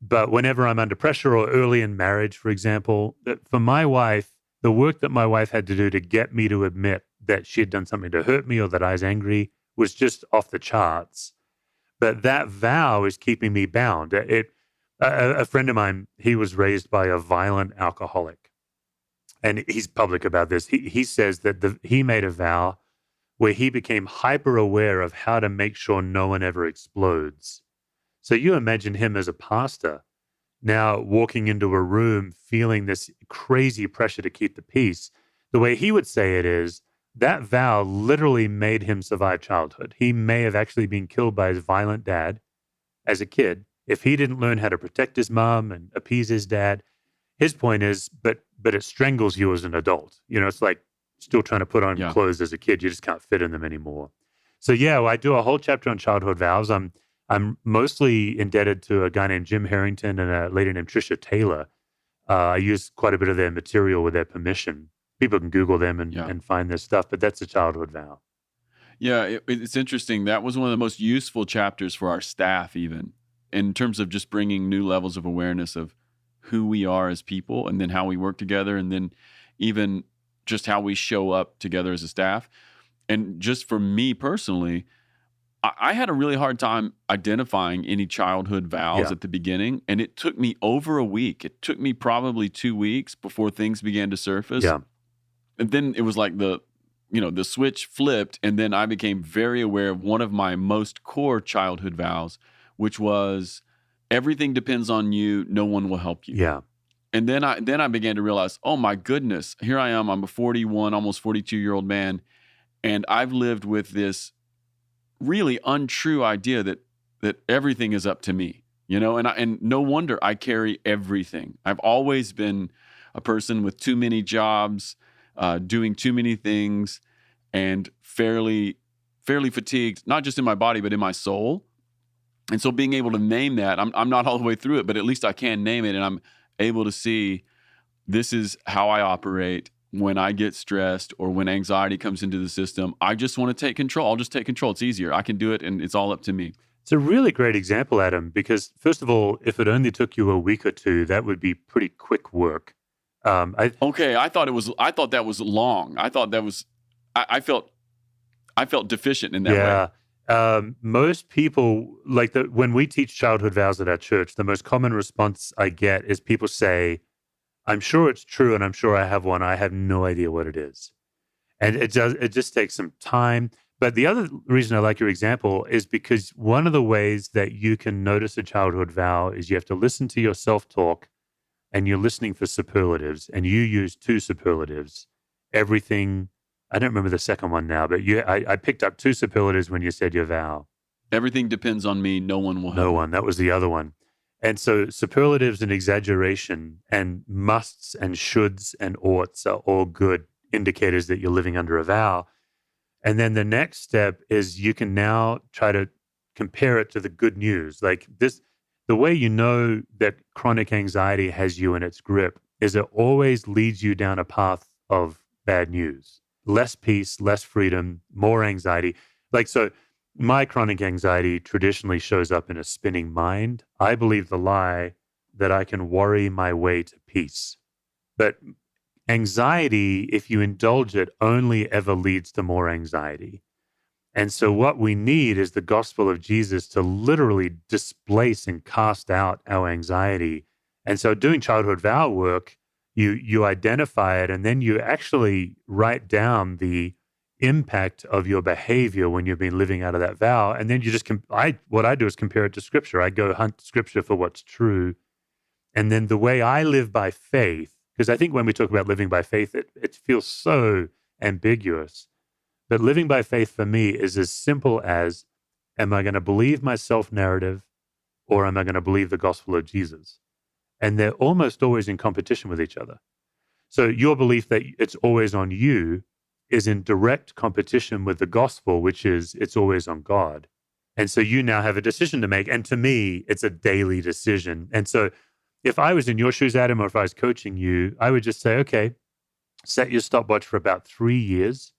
But whenever I'm under pressure or early in marriage, for example, for my wife, the work that my wife had to do to get me to admit that she had done something to hurt me or that I was angry was just off the charts. But that vow is keeping me bound. A friend of mine, he was raised by a violent alcoholic, and he's public about this. He says that he made a vow where he became hyper aware of how to make sure no one ever explodes. So you imagine him as a pastor now walking into a room feeling this crazy pressure to keep the peace. The way he would say it is that vow literally made him survive childhood. He may have actually been killed by his violent dad as a kid. If he didn't learn how to protect his mom and appease his dad, his point is, but it strangles you as an adult. You know, it's like still trying to put on clothes as a kid. You just can't fit in them anymore. So yeah, I do a whole chapter on childhood vows. I'm mostly indebted to a guy named Jim Harrington and a lady named Tricia Taylor. I use quite a bit of their material with their permission. People can Google them and find their stuff, but that's a childhood vow. Yeah, it's interesting. That was one of the most useful chapters for our staff, even in terms of just bringing new levels of awareness of who we are as people, and then how we work together, and then even just how we show up together as a staff. And just for me personally, I had a really hard time identifying any childhood vows at the beginning, and it took me over a week. It took me probably 2 weeks before things began to surface. Yeah. And then it was like the switch flipped, and then I became very aware of one of my most core childhood vows, which was everything depends on you, no one will help you. Yeah. And then I began to realize, oh my goodness, here I am, I'm a 41, almost 42-year-old man, and I've lived with this really untrue idea that everything is up to me, and no wonder I carry everything. I've always been a person with too many jobs, doing too many things, and fairly fatigued, not just in my body, but in my soul. And so being able to name that, I'm not all the way through it, but at least I can name it, and I'm able to see this is how I operate when I get stressed or when anxiety comes into the system. I just want to take control. I'll just take control. It's easier. I can do it, and it's all up to me. It's a really great example, Adam, because first of all, if it only took you a week or two, that would be pretty quick work. I thought that was long. I thought that was. I felt deficient in that way. Most people, when we teach childhood vows at our church, the most common response I get is people say, I'm sure it's true and I'm sure I have one. I have no idea what it is. And it just takes some time. But the other reason I like your example is because one of the ways that you can notice a childhood vow is you have to listen to your self-talk, and you're listening for superlatives, and you use 2 superlatives. Everything, I don't remember the second one now, but I picked up 2 superlatives when you said your vow. Everything depends on me. No one will help. No one. That was the other one. And so superlatives and exaggeration and musts and shoulds and oughts are all good indicators that you're living under a vow. And then the next step is you can now try to compare it to the good news. Like this, the way you know that chronic anxiety has you in its grip is it always leads you down a path of bad news. Less peace, less freedom, more anxiety. So my chronic anxiety traditionally shows up in a spinning mind. I believe the lie that I can worry my way to peace. But anxiety, if you indulge it, only ever leads to more anxiety. And so what we need is the gospel of Jesus to literally displace and cast out our anxiety. And so doing childhood vow work, you identify it, and then you actually write down the impact of your behavior when you've been living out of that vow. And then you just, what I do is compare it to Scripture. I go hunt Scripture for what's true. And then the way I live by faith, because I think when we talk about living by faith, it feels so ambiguous. But living by faith for me is as simple as, am I going to believe my self-narrative, or am I going to believe the gospel of Jesus? And they're almost always in competition with each other. So your belief that it's always on you is in direct competition with the gospel, which is it's always on God. And so you now have a decision to make. And to me, it's a daily decision. And so if I was in your shoes, Adam, or if I was coaching you, I would just say, okay, set your stopwatch for about 3 years.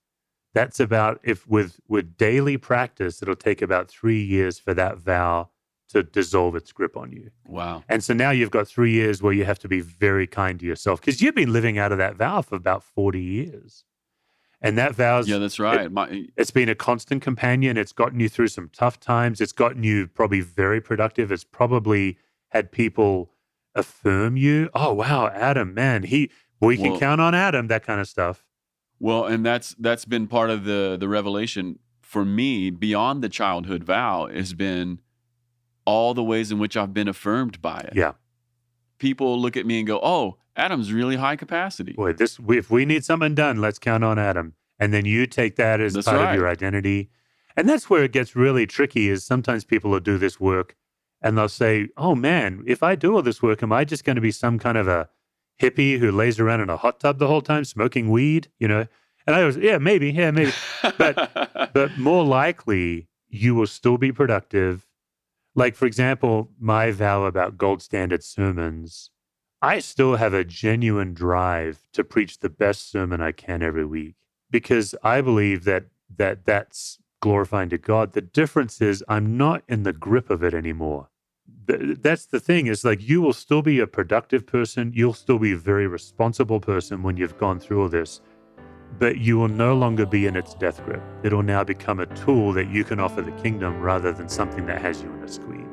That's about, if with daily practice, it'll take about 3 years for that vow to dissolve its grip on you. Wow. And so now you've got 3 years where you have to be very kind to yourself, because you've been living out of that vow for about 40 years. And that vow's... Yeah, that's right. It's been a constant companion. It's gotten you through some tough times. It's gotten you probably very productive. It's probably had people affirm you. Oh, wow, Adam, man, we can count on Adam, that kind of stuff. Well, and that's been part of the revelation for me beyond the childhood vow has been all the ways in which I've been affirmed by it. Yeah. People look at me and go, oh, Adam's really high capacity. Boy, if we need something done, let's count on Adam. And then you take that as part of your identity. And that's where it gets really tricky, is sometimes people will do this work and they'll say, oh man, if I do all this work, am I just going to be some kind of a hippie who lays around in a hot tub the whole time smoking weed? And I was, maybe. But more likely, you will still be productive. Like, for example, my vow about gold standard sermons, I still have a genuine drive to preach the best sermon I can every week because I believe that's glorifying to God. The difference is I'm not in the grip of it anymore. That's the thing, is like you will still be a productive person. You'll still be a very responsible person when you've gone through all this, but you will no longer be in its death grip. It'll now become a tool that you can offer the kingdom rather than something that has you in a squeeze.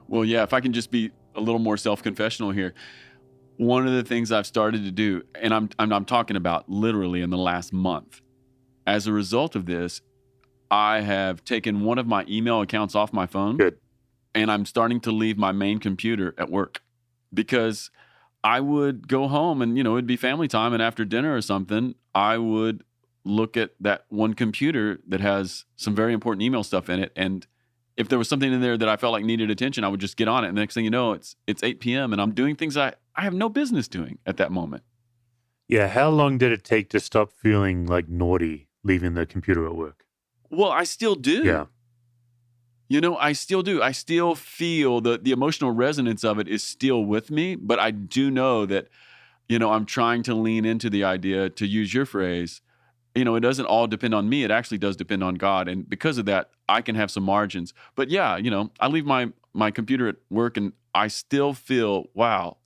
Well, yeah, if I can just be a little more self-confessional here. One of the things I've started to do, and I'm talking about literally in the last month, as a result of this, I have taken one of my email accounts off my phone. Good. And I'm starting to leave my main computer at work because I would go home and, it'd be family time. And after dinner or something, I would look at that one computer that has some very important email stuff in it. And if there was something in there that I felt like needed attention, I would just get on it. And the next thing you know, it's 8 p.m. and I'm doing things I have no business doing at that moment. Yeah. How long did it take to stop feeling like naughty leaving the computer at work? Well, I still do. Yeah. I still do. I still feel the emotional resonance of it is still with me, but I do know that, I'm trying to lean into the idea, to use your phrase, it doesn't all depend on me. It actually does depend on God. And because of that, I can have some margins. But yeah, I leave my computer at work and I still feel, wow,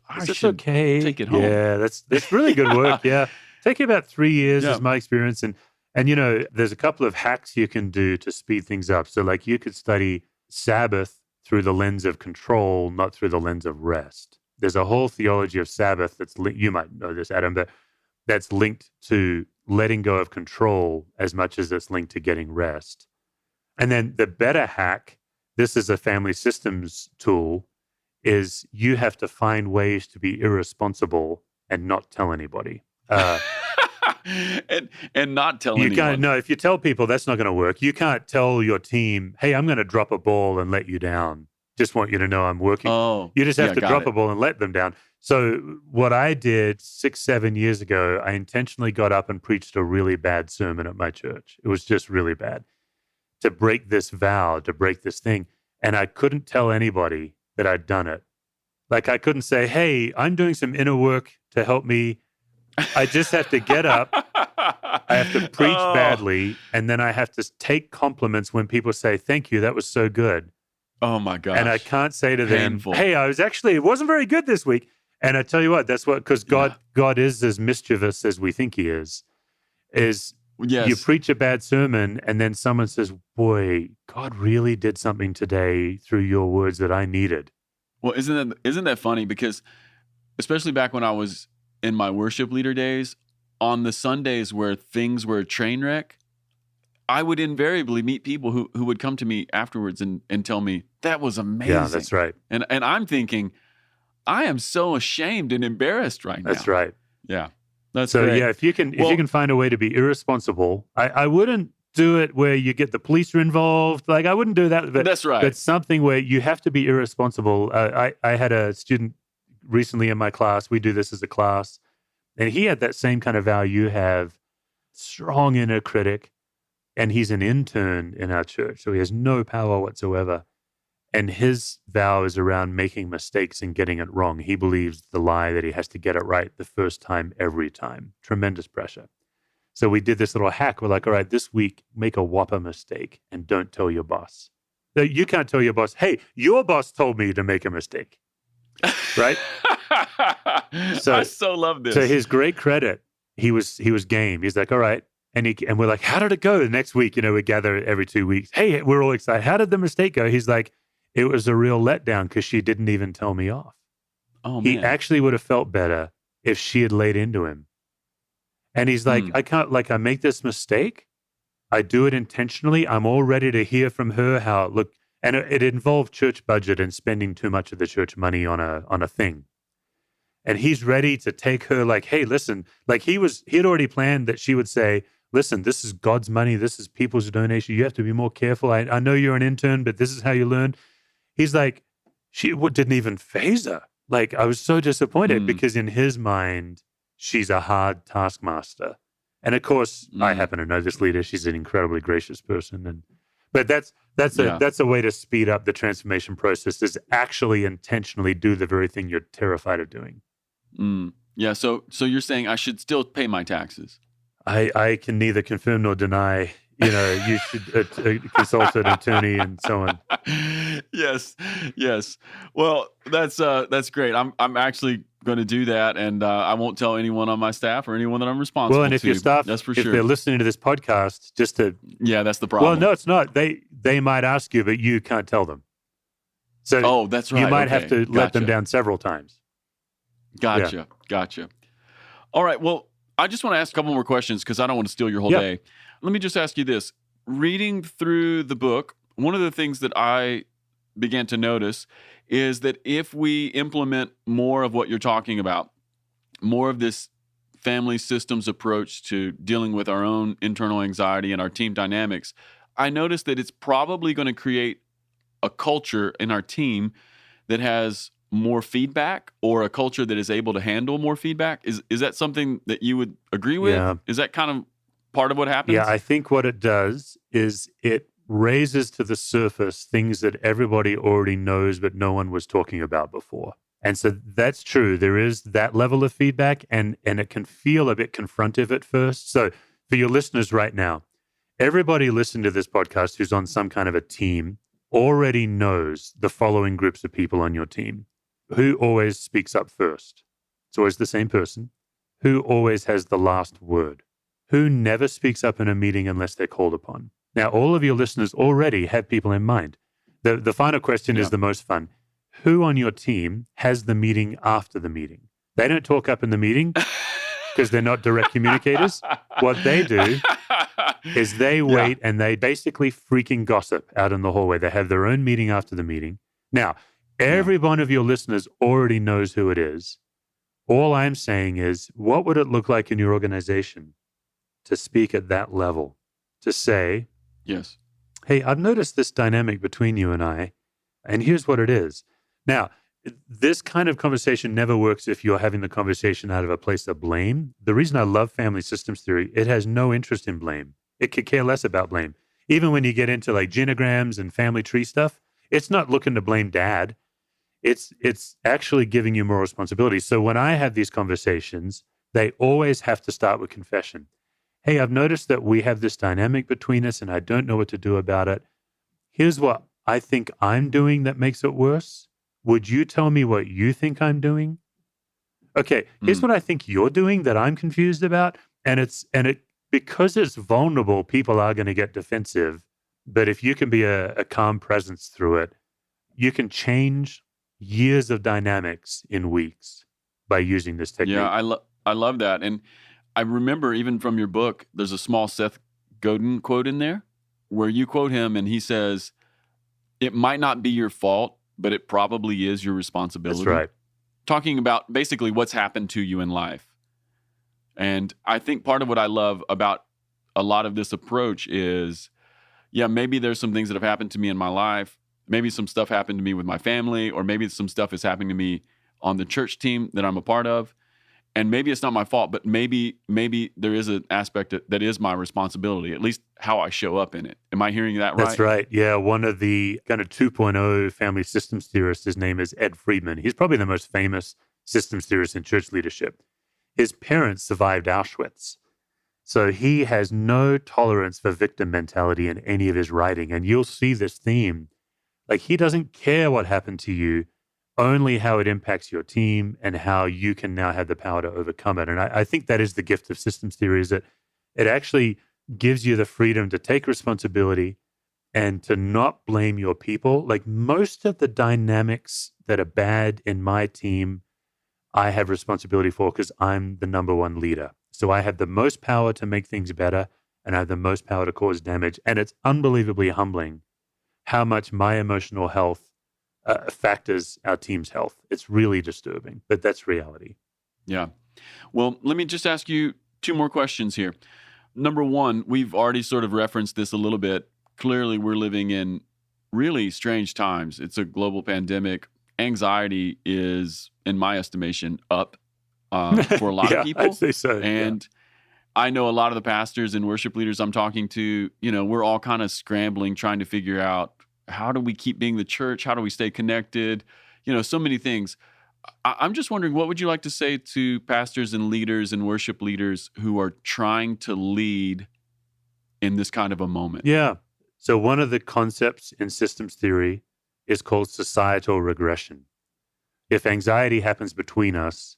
I should take it home. Yeah, that's really good work. Yeah. Take about 3 years Yeah. is my experience. And there's a couple of hacks you can do to speed things up. So like you could study Sabbath through the lens of control, not through the lens of rest. There's a whole theology of Sabbath you might know this, Adam, but that's linked to letting go of control as much as it's linked to getting rest. And then the better hack, this is a family systems tool, is you have to find ways to be irresponsible and not tell anybody. And not tell anyone. You can't. No, if you tell people, that's not going to work. You can't tell your team, "Hey, I'm going to drop a ball and let you down. Just want you to know I'm working." Oh, you just have to got drop it. a ball and let them down. So what I did 6-7 years ago, I intentionally got up and preached a really bad sermon at my church. It was just really bad, to break this vow, to break this thing. And I couldn't tell anybody that I'd done it. Like I couldn't say, "Hey, I'm doing some inner work to help me." I just have to get up. I have to preach badly, and then I have to take compliments when people say, "Thank you, that was so good." Oh my gosh. And I can't say to them, Painful. "Hey, it wasn't very good this week." And I tell you what, that's what, because God is as mischievous as we think he is Yes. you preach a bad sermon and then someone says, "Boy, God really did something today through your words that I needed." Well, isn't that funny? Because especially back when I was in my worship leader days, on the Sundays where things were a train wreck, I would invariably meet people who would come to me afterwards and tell me, that was amazing. Yeah, that's right. And I'm thinking, I am so ashamed and embarrassed right now. That's right. Yeah. That's so great. yeah, if you can find a way to be irresponsible, I wouldn't do it where you get the police are involved. Like I wouldn't do that. But, that's right. But something where you have to be irresponsible. I had a student recently in my class. We do this as a class, and he had that same kind of vow you have, strong inner critic, and he's an intern in our church, so he has no power whatsoever. And his vow is around making mistakes and getting it wrong. He believes the lie that he has to get it right the first time, every time. Tremendous pressure. So we did this little hack. We're like, all right, this week, make a whopper mistake and don't tell your boss. So you can't tell your boss, hey, your boss told me to make a mistake, right? I so love this. To his great credit, he was game. He's like, all right. And we're like, how did it go the next week? We gather every 2 weeks. Hey, we're all excited. How did the mistake go? He's like, it was a real letdown because she didn't even tell me off. Oh, man. He actually would have felt better if she had laid into him. And he's like, I make this mistake. I do it intentionally. I'm all ready to hear from her how, look, and it involved church budget and spending too much of the church money on a thing. And he's ready to take her like, hey, listen, like he had already planned that she would say, listen, this is God's money. This is people's donation. You have to be more careful. I know you're an intern, but this is how you learn. He's like, she didn't even faze her. Like, I was so disappointed because in his mind, she's a hard taskmaster. And of course, I happen to know this leader. She's an incredibly gracious person. But that's a way to speed up the transformation process, is actually intentionally do the very thing you're terrified of doing. Yeah. So you're saying I should still pay my taxes? I can neither confirm nor deny. You should consult an attorney and so on. Yes. Well, that's great. I'm actually going to do that, and I won't tell anyone on my staff or anyone that I'm responsible to. Well, and if your staff, that's for if sure. they're listening to this podcast, that's the problem. Well, no, it's not. They might ask you, but you can't tell them. So that's right. You might have to let them down several times. Gotcha. All right. Well, I just want to ask a couple more questions because I don't want to steal your whole day. Let me just ask you this. Reading through the book, one of the things that I began to notice is that if we implement more of what you're talking about, more of this family systems approach to dealing with our own internal anxiety and our team dynamics, I noticed that it's probably going to create a culture in our team that has more feedback, or a culture that is able to handle more feedback. Is that something that you would agree with? Yeah. Is that kind of part of what happens? Yeah, I think what it does is it raises to the surface things that everybody already knows, but no one was talking about before. And so that's true. There is that level of feedback, and it can feel a bit confrontive at first. So for your listeners right now, everybody listening to this podcast who's on some kind of a team already knows the following groups of people on your team. Who always speaks up first? It's always the same person. Who always has the last word? Who never speaks up in a meeting unless they're called upon? Now, all of your listeners already have people in mind. The final question is the most fun. Who on your team has the meeting after the meeting? They don't talk up in the meeting because they're not direct communicators. What they do is they wait and they basically freaking gossip out in the hallway. They have their own meeting after the meeting. Now, every one of your listeners already knows who it is. All I'm saying is, what would it look like in your organization to speak at that level? To say, yes, hey, I've noticed this dynamic between you and I, and here's what it is. Now, this kind of conversation never works if you're having the conversation out of a place of blame. The reason I love family systems theory, it has no interest in blame. It could care less about blame. Even when you get into like genograms and family tree stuff, it's not looking to blame dad. It's actually giving you more responsibility. So when I have these conversations, they always have to start with confession. Hey, I've noticed that we have this dynamic between us and I don't know what to do about it. Here's what I think I'm doing that makes it worse. Would you tell me what you think I'm doing? Okay, here's what I think you're doing that I'm confused about. And because it's vulnerable, people are going to get defensive. But if you can be a calm presence through it, you can change years of dynamics in weeks by using this technique. Yeah, I love that. And I remember even from your book, there's a small Seth Godin quote in there where you quote him and he says, it might not be your fault, but it probably is your responsibility. That's right. Talking about basically what's happened to you in life. And I think part of what I love about a lot of this approach is, yeah, maybe there's some things that have happened to me in my life. Maybe some stuff happened to me with my family, or maybe some stuff is happening to me on the church team that I'm a part of. And maybe it's not my fault, but maybe there is an aspect that is my responsibility, at least how I show up in it. Am I hearing that right? That's right. Yeah, one of the kind of 2.0 family systems theorists, his name is Ed Friedman. He's probably the most famous systems theorist in church leadership. His parents survived Auschwitz. So he has no tolerance for victim mentality in any of his writing. And you'll see this theme. Like, he doesn't care what happened to you, only how it impacts your team and how you can now have the power to overcome it. And I think that is the gift of systems theory, is that it actually gives you the freedom to take responsibility and to not blame your people. Like, most of the dynamics that are bad in my team, I have responsibility for because I'm the number one leader. So I have the most power to make things better, and I have the most power to cause damage. And it's unbelievably humbling how much my emotional health factors our team's health. It's really disturbing, but that's reality. Yeah. Well, let me just ask you two more questions here. Number one, we've already sort of referenced this a little bit. Clearly, we're living in really strange times. It's a global pandemic. Anxiety is, in my estimation, up for a lot of people. I'd say so. And I know a lot of the pastors and worship leaders I'm talking to, we're all kind of scrambling, trying to figure out, how do we keep being the church? How do we stay connected? So many things. I'm just wondering, what would you like to say to pastors and leaders and worship leaders who are trying to lead in this kind of a moment? Yeah. So one of the concepts in systems theory is called societal regression. If anxiety happens between us,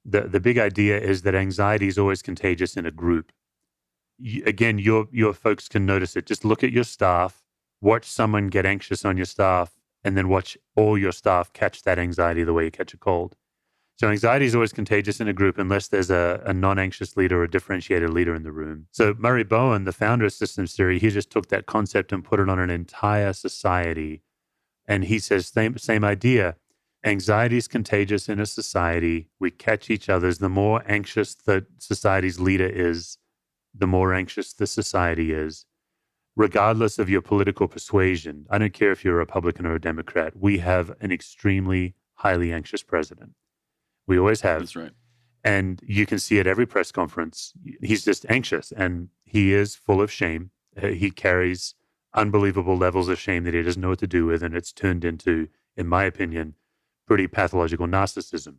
the big idea is that anxiety is always contagious in a group. Again, your folks can notice it. Just look at your staff, watch someone get anxious on your staff, and then watch all your staff catch that anxiety the way you catch a cold. So anxiety is always contagious in a group unless there's a non-anxious leader or a differentiated leader in the room. So Murray Bowen, the founder of systems theory, he just took that concept and put it on an entire society. And he says, same idea. Anxiety is contagious in a society. We catch each other's. The more anxious the society's leader is, the more anxious the society is. Regardless of your political persuasion, I don't care if you're a Republican or a Democrat, we have an extremely highly anxious president. We always have. That's right. And you can see at every press conference, he's just anxious and he is full of shame. He carries unbelievable levels of shame that he doesn't know what to do with. And it's turned into, in my opinion, pretty pathological narcissism.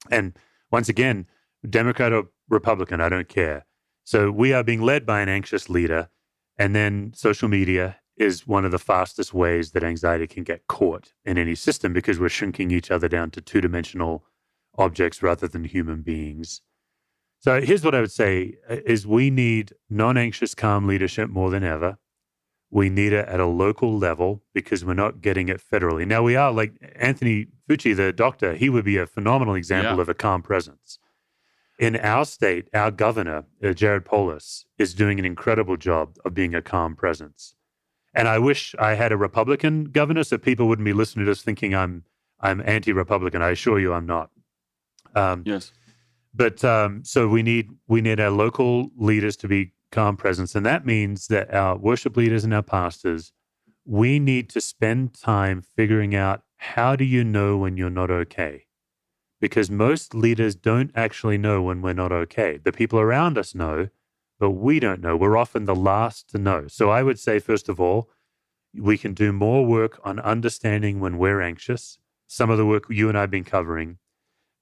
And once again, Democrat or Republican, I don't care. So we are being led by an anxious leader. And then social media is one of the fastest ways that anxiety can get caught in any system, because we're shrinking each other down to two-dimensional objects rather than human beings. So here's what I would say is we need non-anxious, calm leadership more than ever. We need it at a local level because we're not getting it federally. Now we are, like Anthony Fauci, the doctor, he would be a phenomenal example of a calm presence. In our state, our governor, Jared Polis, is doing an incredible job of being a calm presence. And I wish I had a Republican governor so people wouldn't be listening to this thinking I'm anti-Republican. I assure you I'm not. Yes. But so we need our local leaders to be calm presence. And that means that our worship leaders and our pastors, we need to spend time figuring out, how do you know when you're not okay? Because most leaders don't actually know when we're not okay. The people around us know, but we don't know. We're often the last to know. So I would say, first of all, we can do more work on understanding when we're anxious, some of the work you and I have been covering.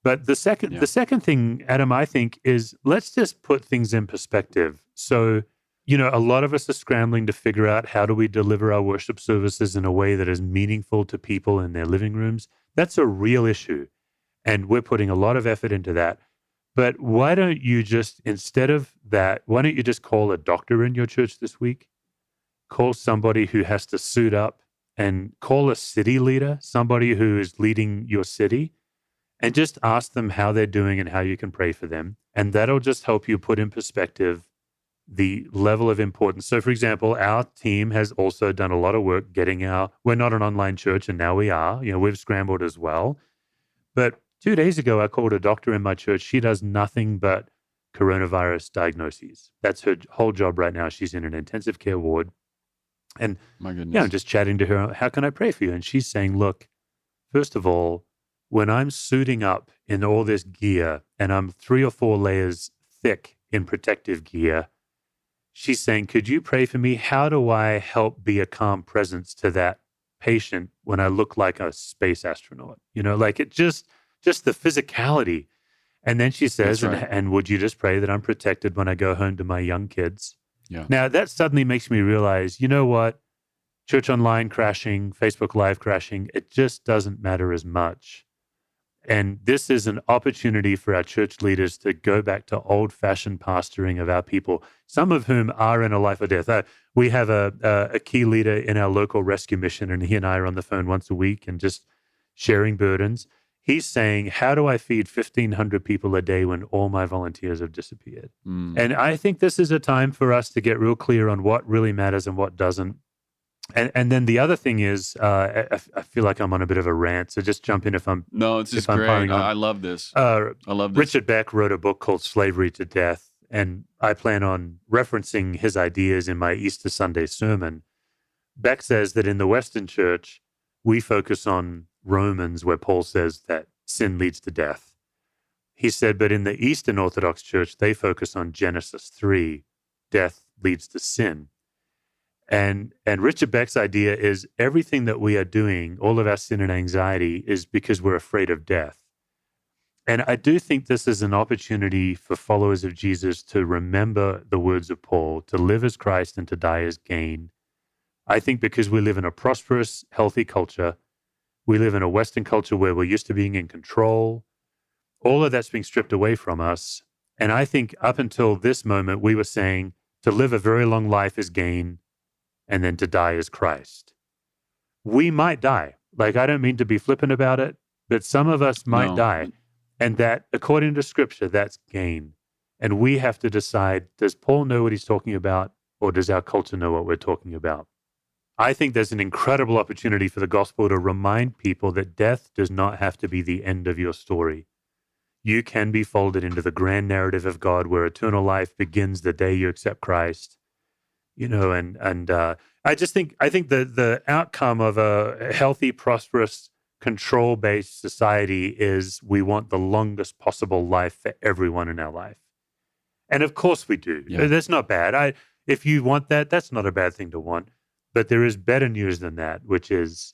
But the second thing, Adam, I think, is let's just put things in perspective. So, a lot of us are scrambling to figure out, how do we deliver our worship services in a way that is meaningful to people in their living rooms? That's a real issue. And we're putting a lot of effort into that. But why don't you just, instead of that, why don't you just call a doctor in your church this week? Call somebody who has to suit up, and call a city leader, somebody who is leading your city, and just ask them how they're doing and how you can pray for them. And that'll just help you put in perspective the level of importance. So, for example, our team has also done a lot of work we're not an online church, and now we are. We've scrambled as well. But 2 days ago, I called a doctor in my church. She does nothing but coronavirus diagnoses. That's her whole job right now. She's in an intensive care ward. And My goodness. I'm just chatting to her, how can I pray for you? And she's saying, look, first of all, when I'm suiting up in all this gear and I'm 3 or 4 layers thick in protective gear, she's saying, could you pray for me? How do I help be a calm presence to that patient when I look like a space astronaut? Like it just the physicality. And then she says, That's right. and would you just pray that I'm protected when I go home to my young kids? Yeah. Now, that suddenly makes me realize, you know what? Church online crashing, Facebook Live crashing, it just doesn't matter as much. And this is an opportunity for our church leaders to go back to old-fashioned pastoring of our people, some of whom are in a life or death. We have a key leader in our local rescue mission, and he and I are on the phone once a week and just sharing burdens. He's saying, how do I feed 1,500 people a day when all my volunteers have disappeared? And I think this is a time for us to get real clear on what really matters and what doesn't. And then the other thing is, I feel like I'm on a bit of a rant, so just jump in if I'm. No, it's just I'm great. piling on. I love this. I love this. Richard Beck wrote a book called Slavery to Death, and I plan on referencing his ideas in my Easter Sunday sermon. Beck says that in the Western church, we focus on Romans, where Paul says that sin leads to death. He said, but in the Eastern Orthodox Church, they focus on Genesis 3, death leads to sin. And Richard Beck's idea is everything that we are doing, all of our sin and anxiety, is because we're afraid of death. And I do think this is an opportunity for followers of Jesus to remember the words of Paul, to live as Christ and to die as gain. I think because we live in a prosperous, healthy culture, we live in a Western culture where we're used to being in control, all of that's being stripped away from us. And I think up until this moment, we were saying to live a very long life is gain, and then to die as Christ. We might die. Like, I don't mean to be flippant about it, but some of us might die. And that, according to Scripture, that's gain. And we have to decide, does Paul know what he's talking about, or does our culture know what we're talking about? I think there's an incredible opportunity for the gospel to remind people that death does not have to be the end of your story. You can be folded into the grand narrative of God where eternal life begins the day you accept Christ. I think the outcome of a healthy, prosperous, control-based society is we want the longest possible life for everyone in our life. And of course we do. Yeah. That's not bad. If you want that, that's not a bad thing to want. But there is better news than that, which is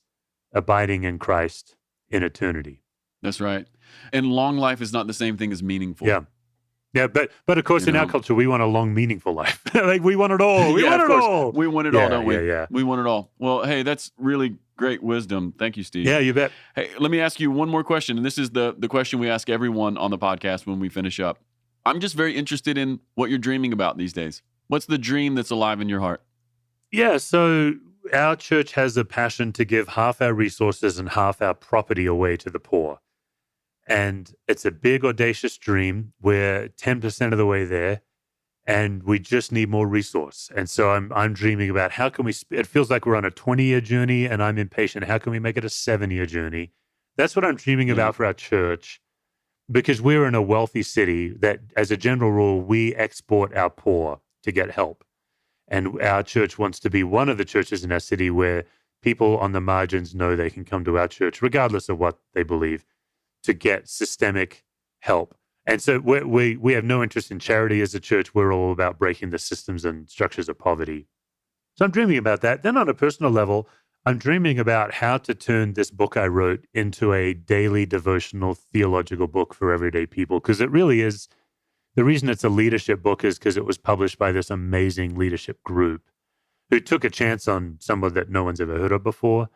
abiding in Christ in eternity. That's right. And long life is not the same thing as meaningful. Yeah. Yeah, but of course, in our culture, we want a long, meaningful life. Like, we want it all. We want it all. We want it all, don't we? Yeah. We want it all. Well, hey, that's really great wisdom. Thank you, Steve. Yeah, you bet. Hey, let me ask you one more question. And this is the question we ask everyone on the podcast when we finish up. I'm just very interested in what you're dreaming about these days. What's the dream that's alive in your heart? Yeah, so our church has a passion to give half our resources and half our property away to the poor. And it's a big, audacious dream. We're 10% of the way there, and we just need more resource. And so I'm dreaming about how can we, it feels like we're on a 20-year journey, and I'm impatient. How can we make it a 7-year journey? That's what I'm dreaming about for our church, because we're in a wealthy city that, as a general rule, we export our poor to get help. And our church wants to be one of the churches in our city where people on the margins know they can come to our church, regardless of what they believe, to get systemic help. And so we have no interest in charity as a church. We're all about breaking the systems and structures of poverty. So I'm dreaming about that. Then on a personal level, I'm dreaming about how to turn this book I wrote into a daily devotional theological book for everyday people, because it really is. The reason it's a leadership book is because it was published by this amazing leadership group who took a chance on someone that no one's ever heard of before.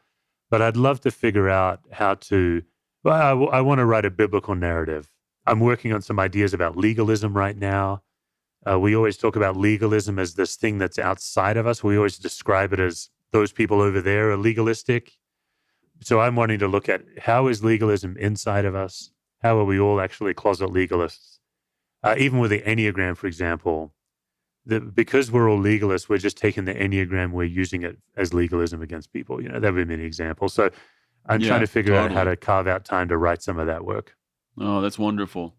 But I'd love to figure out how to, I want to write a biblical narrative. I'm working on some ideas about legalism right now. We always talk about legalism as this thing that's outside of us. We always describe it as those people over there are legalistic. So I'm wanting to look at how is legalism inside of us? How are we all actually closet legalists? Even with the Enneagram, for example, because we're all legalists, we're just taking the Enneagram, we're using it as legalism against people. That would be an example. So I'm trying to figure out how to carve out time to write some of that work. Oh, that's wonderful.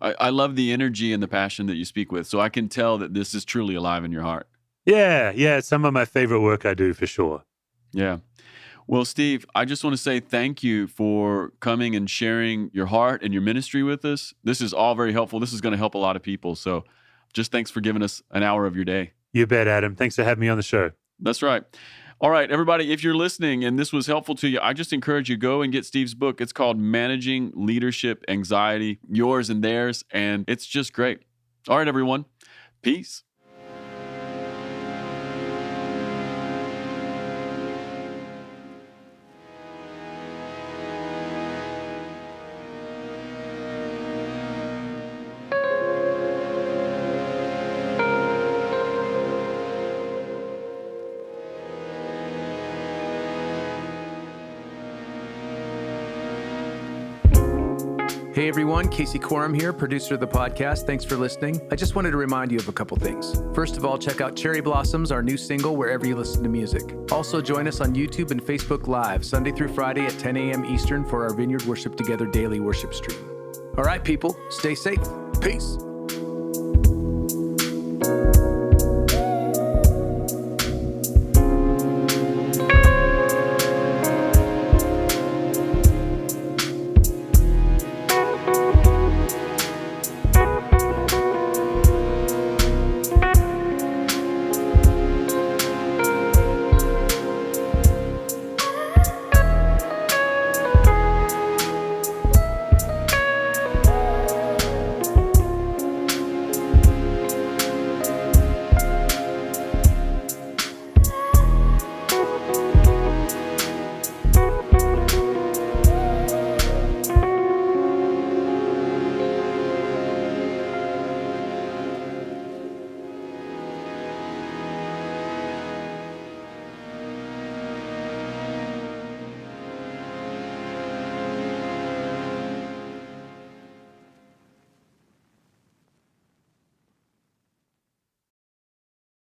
I love the energy and the passion that you speak with. So I can tell that this is truly alive in your heart. Yeah. It's some of my favorite work I do for sure. Yeah. Well, Steve, I just want to say thank you for coming and sharing your heart and your ministry with us. This is all very helpful. This is going to help a lot of people. So just thanks for giving us an hour of your day. You bet, Adam. Thanks for having me on the show. That's right. All right, everybody, if you're listening and this was helpful to you, I just encourage you, go and get Steve's book. It's called Managing Leadership Anxiety, yours and theirs, and it's just great. All right, everyone. Peace. Hey everyone, Casey Corum here, producer of the podcast. Thanks for listening. I just wanted to remind you of a couple things. First of all, check out Cherry Blossoms, our new single, wherever you listen to music. Also join us on YouTube and Facebook Live, Sunday through Friday at 10 a.m. Eastern for our Vineyard Worship Together daily worship stream. All right, people, stay safe. Peace.